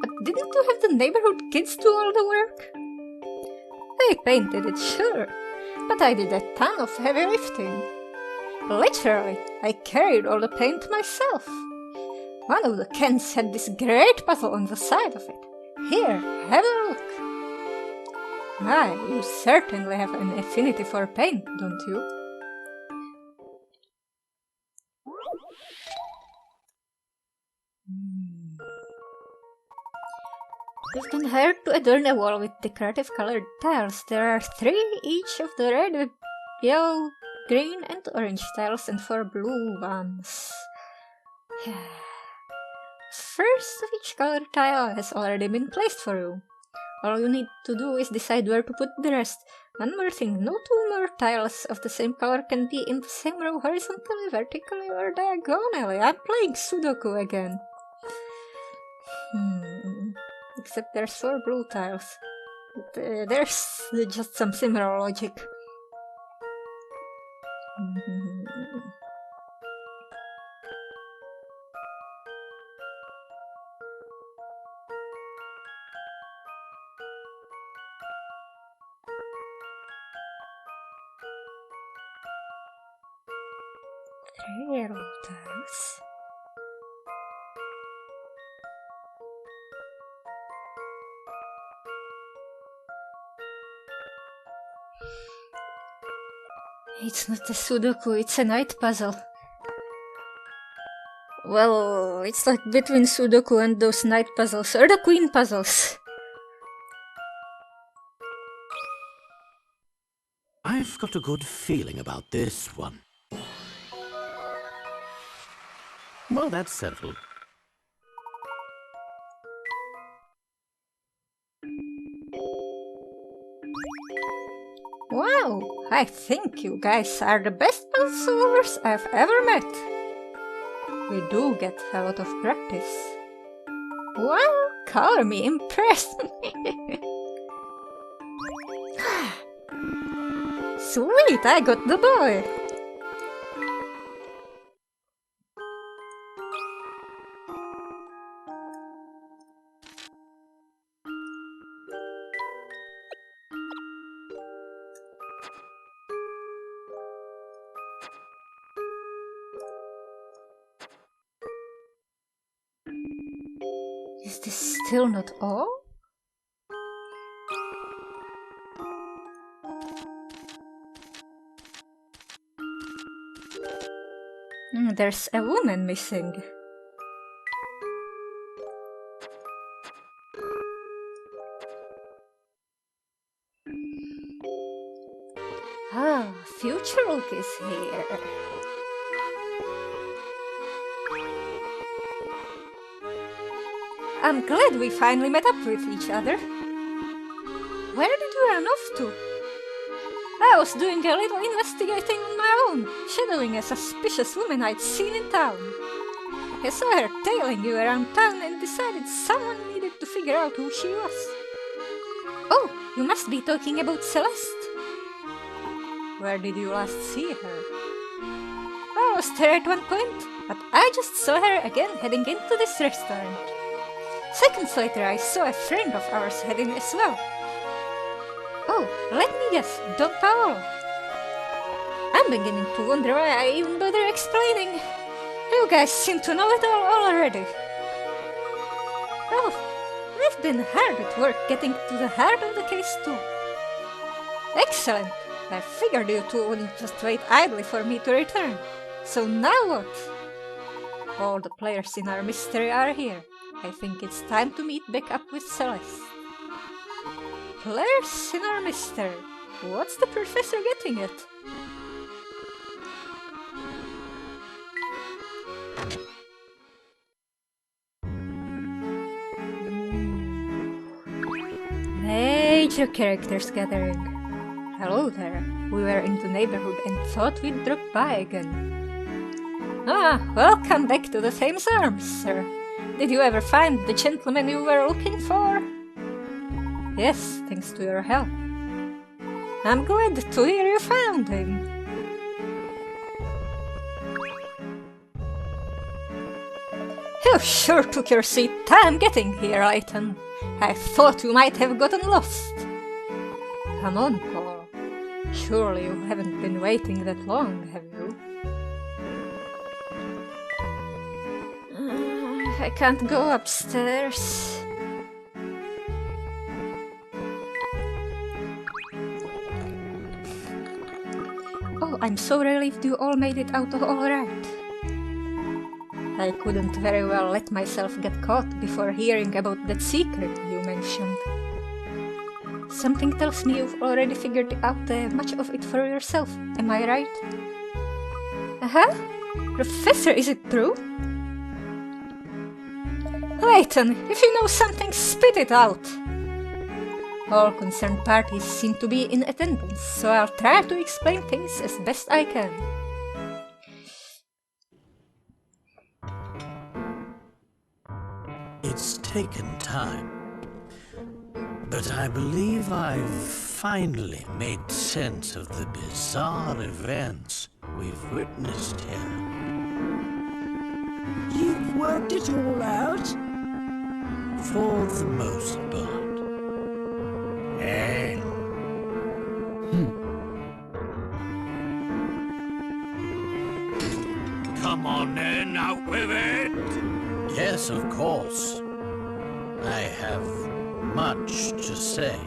But didn't you have the neighborhood kids do all the work? They painted it, sure, but I did a ton of heavy lifting. Literally, I carried all the paint myself. One of the cans had this great puzzle on the side of it. Here, have a look. My, you certainly have an affinity for paint, don't you? You've been hired to adorn a wall with decorative colored tiles. There are 3 each of the red, yellow, green and orange tiles and 4 blue ones. First of each color tile has already been placed for you. All you need to do is decide where to put the rest. One more thing, no 2 more tiles of the same color can be in the same row horizontally, vertically, or diagonally. I'm playing Sudoku again. Except there's 4 blue tiles. But, there's just some similar logic. Yellow tiles. It's not a Sudoku, it's a night puzzle. Well, it's like between Sudoku and those night puzzles, or the queen puzzles. I've got a good feeling about this one. Well, that's settled. Wow, I think you guys are the best puzzle solvers I've ever met. We do get a lot of practice. Well, call me impressed. Sweet, I got the boy. Is this still not all? There's a woman missing. Ah, Future Look is here. I'm glad we finally met up with each other. Where did you run off to? I was doing a little investigating on my own, shadowing a suspicious woman I'd seen in town. I saw her tailing you around town and decided someone needed to figure out who she was. Oh, you must be talking about Celeste. Where did you last see her? I was there at one point, but I just saw her again heading into this restaurant. Seconds later, I saw a friend of ours heading as well. Oh, let me guess, Don Paolo. I'm beginning to wonder why I even bother explaining. You guys seem to know it all already. Well, we've been hard at work getting to the heart of the case too. Excellent. I figured you two wouldn't just wait idly for me to return. So now what? All the players in our mystery are here. I think it's time to meet back up with Celeste. Players in our mystery. What's the professor getting at? Major characters gathering. Hello there. We were in the neighborhood and thought we'd drop by again. Ah, welcome back to the famous arms, sir. Did you ever find the gentleman you were looking for? Yes, thanks to your help. I'm glad to hear you found him. You sure took your sweet time getting here, Layton. I thought you might have gotten lost. Come on, Paul. Surely you haven't been waiting that long, have you? I can't go upstairs. Oh, I'm so relieved you all made it out all right. I couldn't very well let myself get caught before hearing about that secret you mentioned. Something tells me you've already figured out much of it for yourself, am I right? Uh-huh? Professor, is it true? Layton, if you know something, spit it out! All concerned parties seem to be in attendance, so I'll try to explain things as best I can. It's taken time, but I believe I've finally made sense of the bizarre events we've witnessed here. You've worked it all out? For the most part. Come on then, out with it! Yes, of course. I have much to say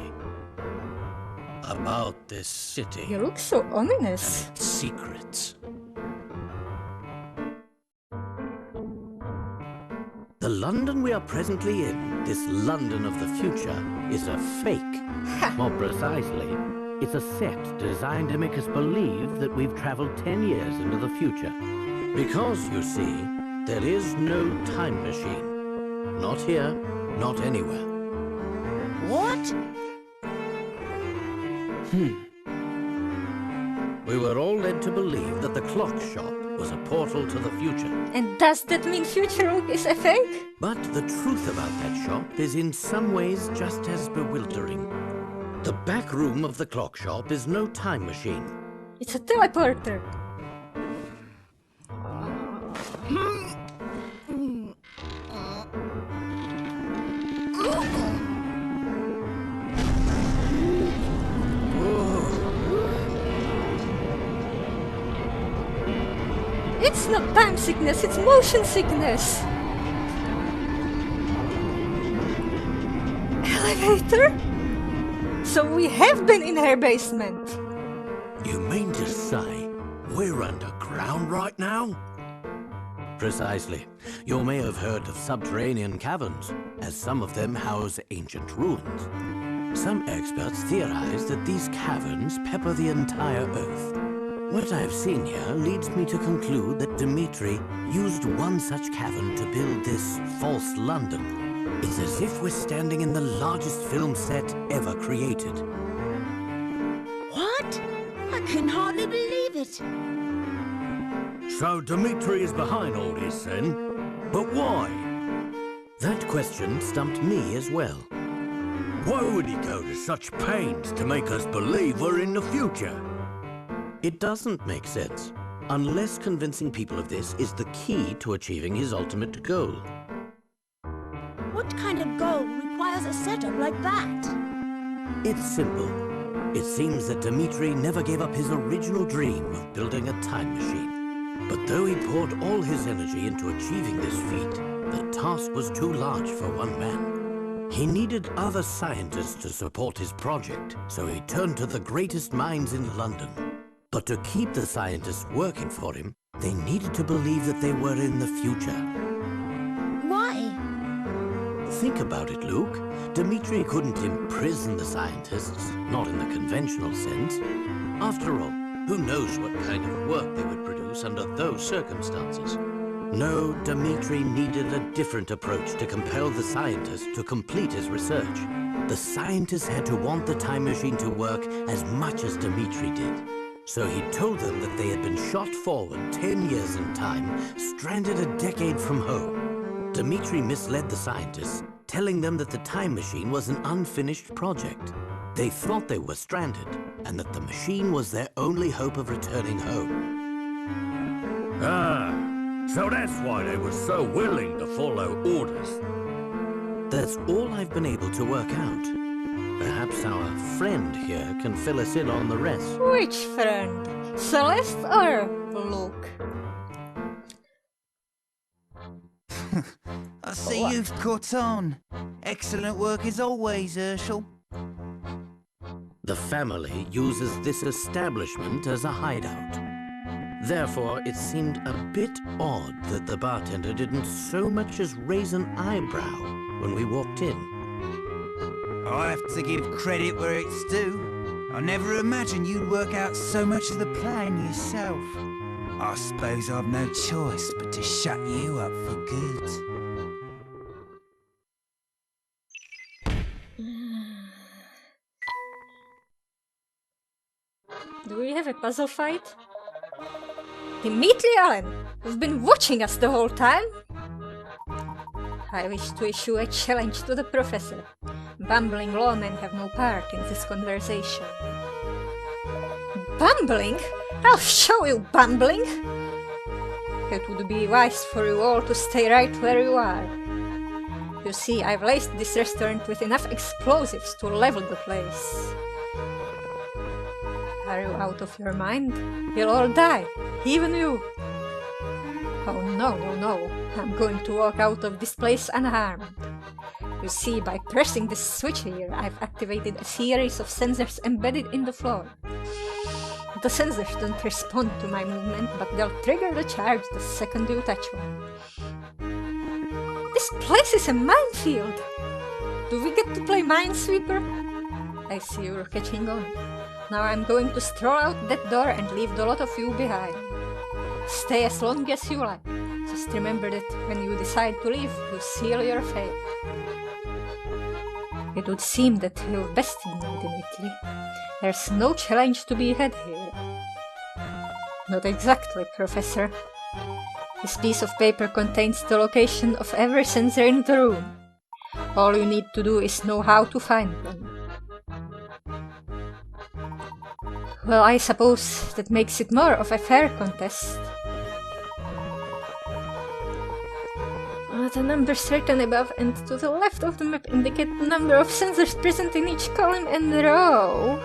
about this city You look so ominous. and its secrets. The London we are presently in, this London of the future, is a fake. More precisely, it's a set designed to make us believe that we've traveled 10 years into the future. Because, you see, there is no time machine. Not here, not anywhere. What? We were all led to believe that the clock shop was a portal to the future. And does that mean Future Luke is a fake? But the truth about that shop is in some ways just as bewildering. The back room of the clock shop is no time machine. It's a teleporter. It's not time sickness, it's motion sickness. Elevator? So we have been in her basement. You mean to say we're underground right now? Precisely. You may have heard of subterranean caverns, as some of them house ancient ruins. Some experts theorize that these caverns pepper the entire Earth. What I've seen here leads me to conclude that Dimitri used one such cavern to build this false London. It's as if we're standing in the largest film set ever created. What? I can hardly believe it. So Dimitri is behind all this then? But why? That question stumped me as well. Why would he go to such pains to make us believe we're in the future? It doesn't make sense, unless convincing people of this is the key to achieving his ultimate goal. What kind of goal requires a setup like that? It's simple. It seems that Dimitri never gave up his original dream of building a time machine. But though he poured all his energy into achieving this feat, the task was too large for one man. He needed other scientists to support his project, so he turned to the greatest minds in London. But to keep the scientists working for him, they needed to believe that they were in the future. Why? Think about it, Luke. Dimitri couldn't imprison the scientists, not in the conventional sense. After all, who knows what kind of work they would produce under those circumstances? No, Dimitri needed a different approach to compel the scientists to complete his research. The scientists had to want the time machine to work as much as Dimitri did. So he told them that they had been shot forward 10 years in time, stranded a decade from home. Dimitri misled the scientists, telling them that the time machine was an unfinished project. They thought they were stranded, and that the machine was their only hope of returning home. Ah, so that's why they were so willing to follow orders. That's all I've been able to work out. Perhaps our friend here can fill us in on the rest. Which friend? Celeste or Luke? I see you've caught on. Excellent work as always, Herschel. The family uses this establishment as a hideout. Therefore, it seemed a bit odd that the bartender didn't so much as raise an eyebrow when we walked in. I have to give credit where it's due. I never imagined you'd work out so much of the plan yourself. I suppose I've no choice but to shut you up for good. Do we have a puzzle fight? Dimitri Allen, you've been watching us the whole time? I wish to issue a challenge to the professor. Bumbling lawmen have no part in this conversation. Bumbling? I'll show you bumbling! It would be wise for you all to stay right where you are. You see, I've laced this restaurant with enough explosives to level the place. Are you out of your mind? You'll all die, even you. Oh no, no, no. I'm going to walk out of this place unharmed. You see, by pressing this switch here, I've activated a series of sensors embedded in the floor. The sensors don't respond to my movement, but they'll trigger the charge the second you touch one. This place is a minefield! Do we get to play Minesweeper? I see you're catching on. Now I'm going to stroll out that door and leave the lot of you behind. Stay as long as you like. Just remember that when you decide to leave, you seal your fate. It would seem that you've bested me, Dimitri. There's no challenge to be had here. Not exactly, Professor. This piece of paper contains the location of every sensor in the room. All you need to do is know how to find them. Well, I suppose that makes it more of a fair contest. The numbers written above and to the left of the map indicate the number of sensors present in each column and row.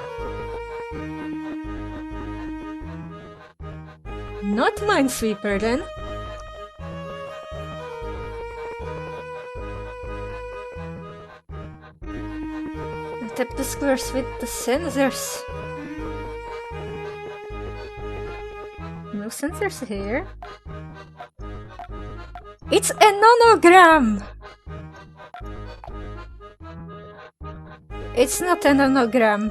Not Minesweeper, then. Tap the squares with the sensors. No sensors here. It's a nonogram! It's not a nonogram.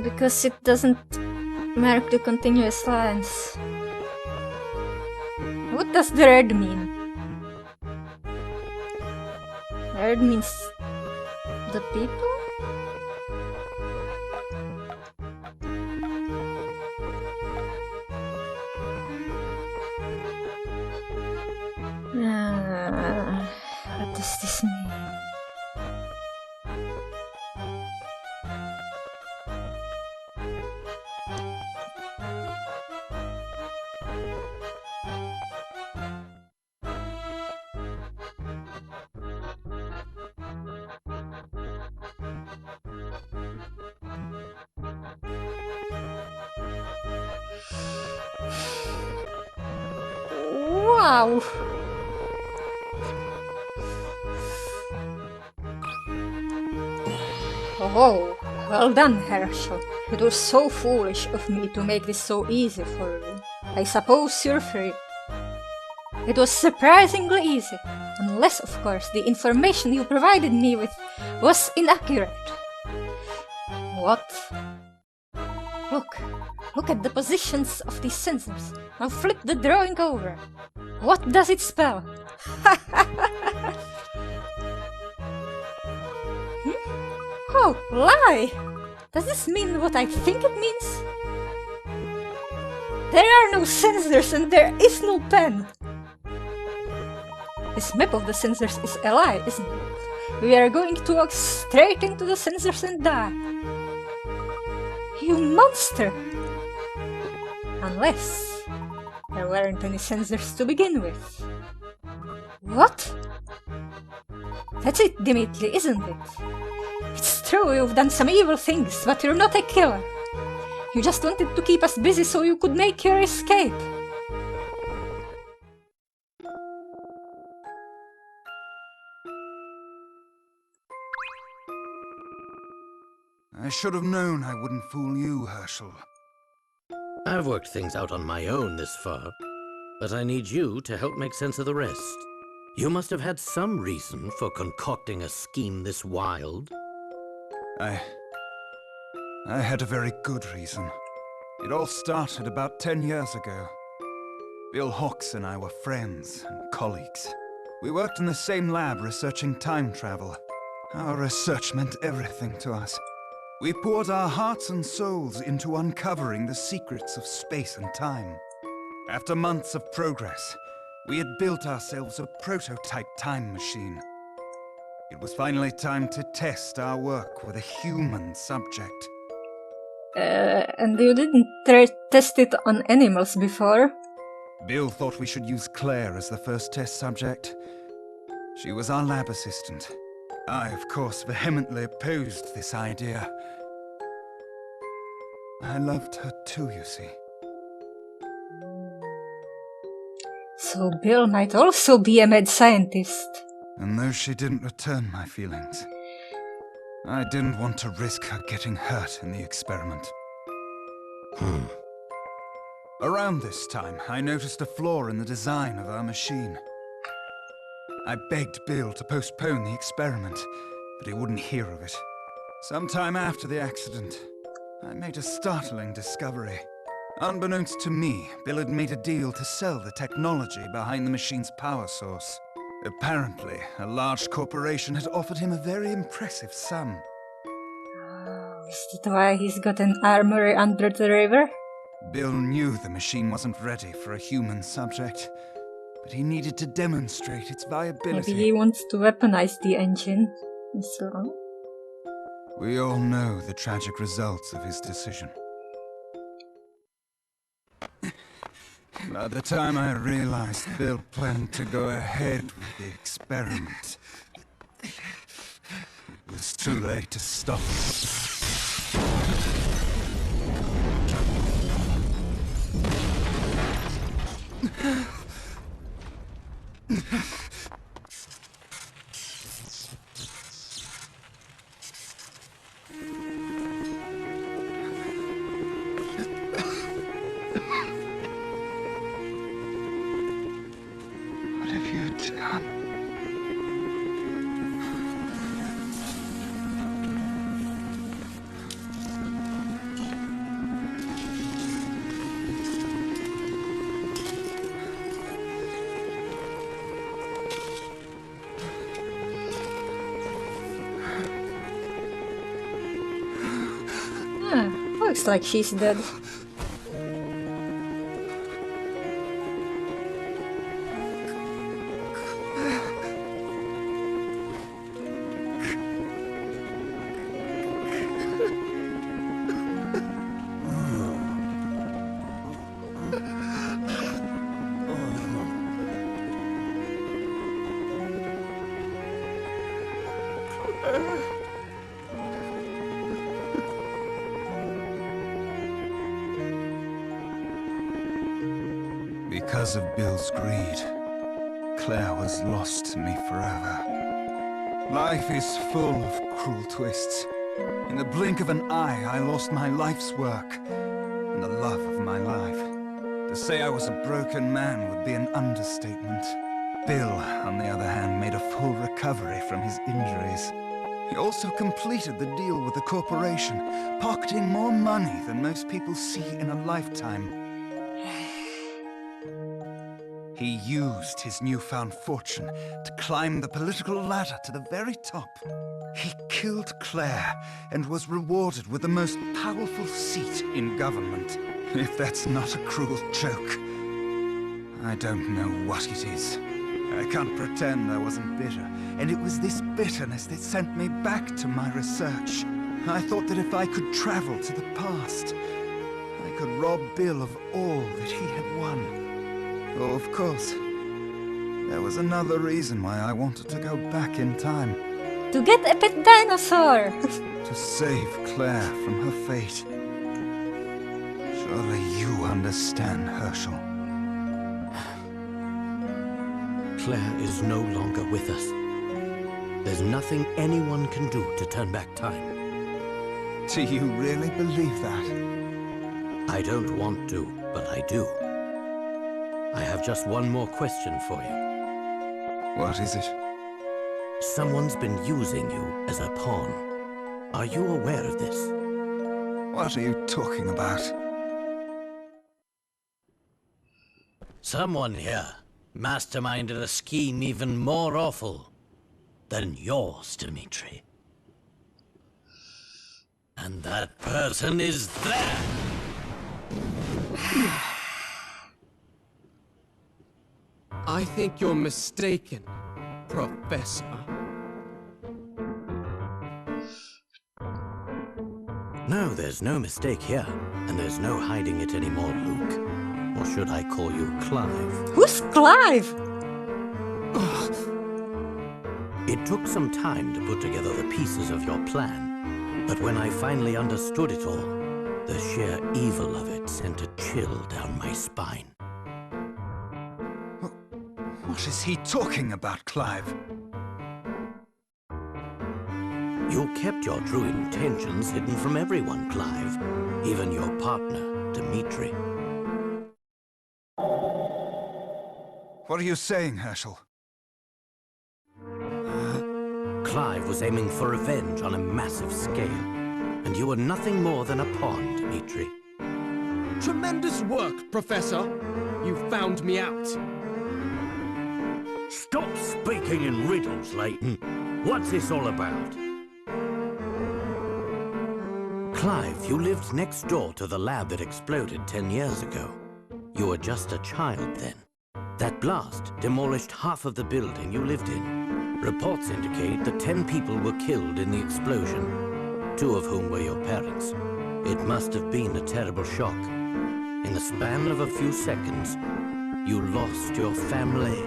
Because it doesn't mark the continuous lines. What does the red mean? Red means the people? What does this mean? Wow! Oh, well done, Herschel. It was so foolish of me to make this so easy for you. I suppose you're free. It was surprisingly easy, unless, of course, the information you provided me with was inaccurate. What? Look at the positions of these sensors. Now flip the drawing over. What does it spell? Oh, lie! Does this mean what I think it means? There are no sensors and there is no pen. This map of the sensors is a lie, isn't it? We are going to walk straight into the sensors and die. You monster! Unless there weren't any sensors to begin with. What? That's it, Dimitri, isn't it? It's true, you've done some evil things, but you're not a killer. You just wanted to keep us busy so you could make your escape. I should have known I wouldn't fool you, Herschel. I've worked things out on my own this far, but I need you to help make sense of the rest. You must have had some reason for concocting a scheme this wild. I had a very good reason. It all started about 10 years ago. Bill Hawks and I were friends and colleagues. We worked in the same lab researching time travel. Our research meant everything to us. We poured our hearts and souls into uncovering the secrets of space and time. After months of progress, we had built ourselves a prototype time machine. It was finally time to test our work with a human subject. And you didn't test it on animals before? Bill thought we should use Claire as the first test subject. She was our lab assistant. I, of course, vehemently opposed this idea. I loved her too, you see. So Bill might also be a mad scientist. And though she didn't return my feelings, I didn't want to risk her getting hurt in the experiment. Around this time, I noticed a flaw in the design of our machine. I begged Bill to postpone the experiment, but he wouldn't hear of it. Sometime after the accident, I made a startling discovery. Unbeknownst to me, Bill had made a deal to sell the technology behind the machine's power source. Apparently, a large corporation had offered him a very impressive sum. Is that why he's got an armory under the river? Bill knew the machine wasn't ready for a human subject, but he needed to demonstrate its viability. Maybe he wants to weaponize the engine. So... We all know the tragic results of his decision. By the time I realized Bill planned to go ahead with the experiment, it was too late to stop it. What have you done? Looks like she's dead. Because of Bill's greed, Claire was lost to me forever. Life is full of cruel twists. In the blink of an eye, I lost my life's work and the love of my life. To say I was a broken man would be an understatement. Bill, on the other hand, made a full recovery from his injuries. He also completed the deal with the corporation, pocketing more money than most people see in a lifetime. He used his newfound fortune to climb the political ladder to the very top. He killed Claire and was rewarded with the most powerful seat in government. If that's not a cruel joke, I don't know what it is. I can't pretend I wasn't bitter, and it was this bitterness that sent me back to my research. I thought that if I could travel to the past, I could rob Bill of all that he had won. Oh, of course, there was another reason why I wanted to go back in time. To get a pet dinosaur! To save Claire from her fate. Surely you understand, Herschel. Claire is no longer with us. There's nothing anyone can do to turn back time. Do you really believe that? I don't want to, but I do. I have just one more question for you. What is it? Someone's been using you as a pawn. Are you aware of this? What are you talking about? Someone here masterminded a scheme even more awful than yours, Dmitri. And that person is there! I think you're mistaken, Professor. No, there's no mistake here. And there's no hiding it anymore, Luke. Or should I call you Clive? Who's Clive? It took some time to put together the pieces of your plan. But when I finally understood it all, the sheer evil of it sent a chill down my spine. What is he talking about, Clive? You kept your true intentions hidden from everyone, Clive. Even your partner, Dmitri. What are you saying, Herschel? Clive was aiming for revenge on a massive scale. And you were nothing more than a pawn, Dmitri. Tremendous work, Professor. You found me out. Stop speaking in riddles, Layton. What's this all about? Clive, you lived next door to the lab that exploded 10 years ago. You were just a child then. That blast demolished half of the building you lived in. Reports indicate that 10 people were killed in the explosion, 2 of whom were your parents. It must have been a terrible shock. In the span of a few seconds, you lost your family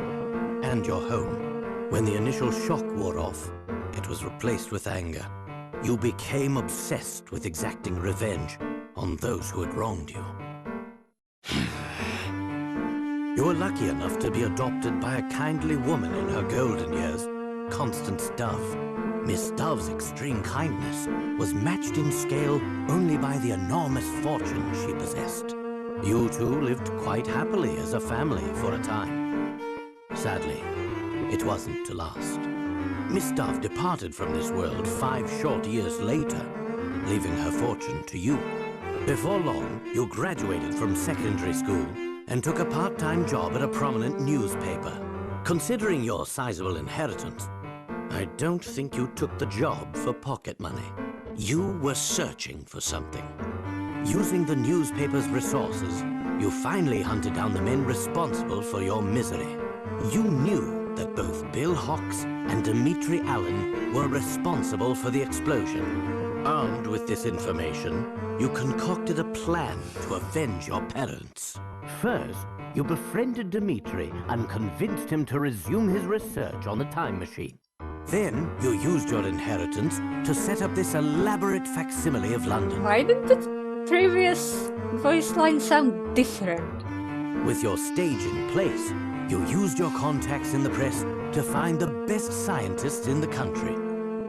and your home. When the initial shock wore off, it was replaced with anger. You became obsessed with exacting revenge on those who had wronged you. You were lucky enough to be adopted by a kindly woman in her golden years, Constance Dove. Miss Dove's extreme kindness was matched in scale only by the enormous fortune she possessed. You two lived quite happily as a family for a time. Sadly, it wasn't to last. Miss Dove departed from this world 5 short years later, leaving her fortune to you. Before long, you graduated from secondary school and took a part-time job at a prominent newspaper. Considering your sizable inheritance, I don't think you took the job for pocket money. You were searching for something. Using the newspaper's resources, you finally hunted down the men responsible for your misery. You knew that both Bill Hawks and Dimitri Allen were responsible for the explosion. Armed with this information, you concocted a plan to avenge your parents. First, you befriended Dimitri and convinced him to resume his research on the time machine. Then, you used your inheritance to set up this elaborate facsimile of London. Why did the previous voice line sound different? With your stage in place, you used your contacts in the press to find the best scientists in the country.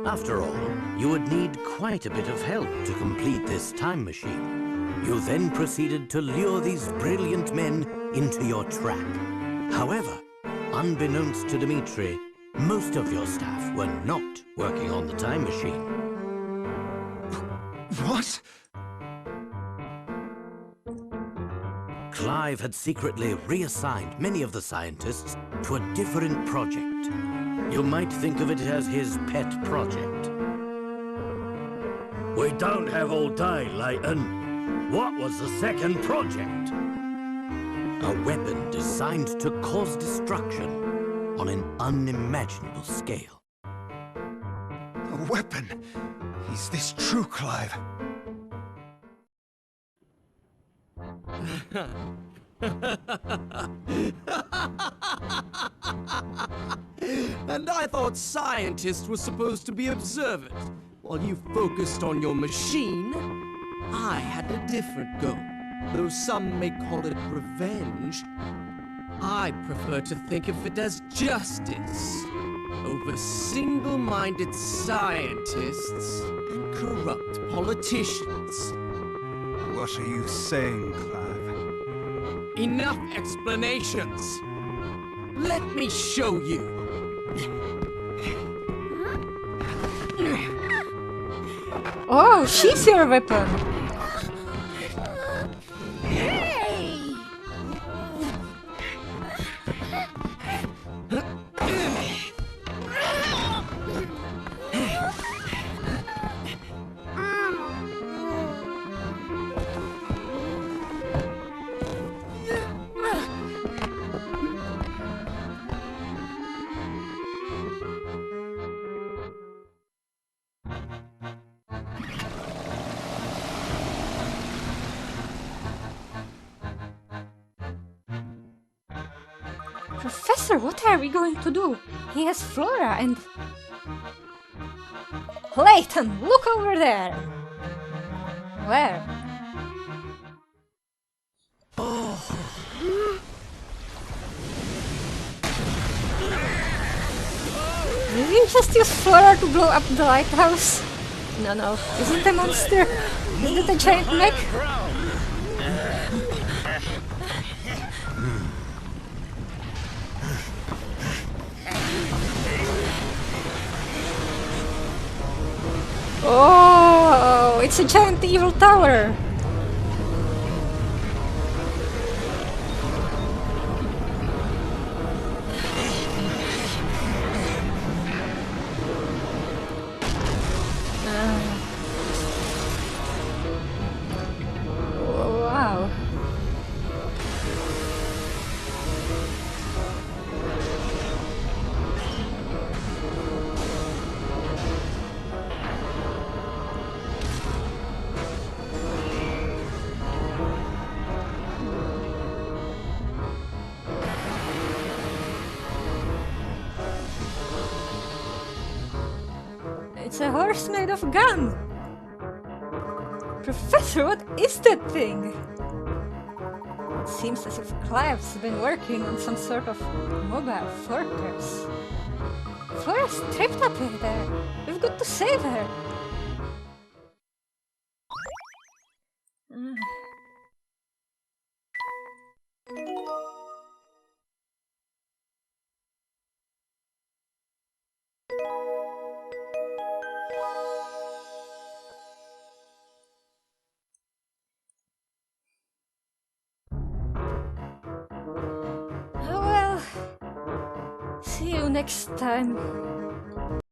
After all, you would need quite a bit of help to complete this time machine. You then proceeded to lure these brilliant men into your trap. However, unbeknownst to Dimitri, most of your staff were not working on the time machine. What? Clive had secretly reassigned many of the scientists to a different project. You might think of it as his pet project. We don't have all day, Layton. What was the second project? A weapon designed to cause destruction on an unimaginable scale. A weapon? Is this true, Clive? And I thought scientists were supposed to be observant. While you focused on your machine, I had a different goal. Though some may call it revenge, I prefer to think of it as justice over single-minded scientists and corrupt politicians. What are you saying, Clive? Enough explanations! Let me show you! Oh, she's your weapon! Professor, what are we going to do? He has Flora and... Layton, look over there! Where? Did you just use Flora to blow up the lighthouse? No, is it a monster? Is it a giant mech? Oh, it's a giant evil tower! It's a horse made of gum! Professor, what is that thing? It seems as if Clive's been working on some sort of mobile fortress. Flora's tripped up there. We've got to save her. Oh well. See you next time.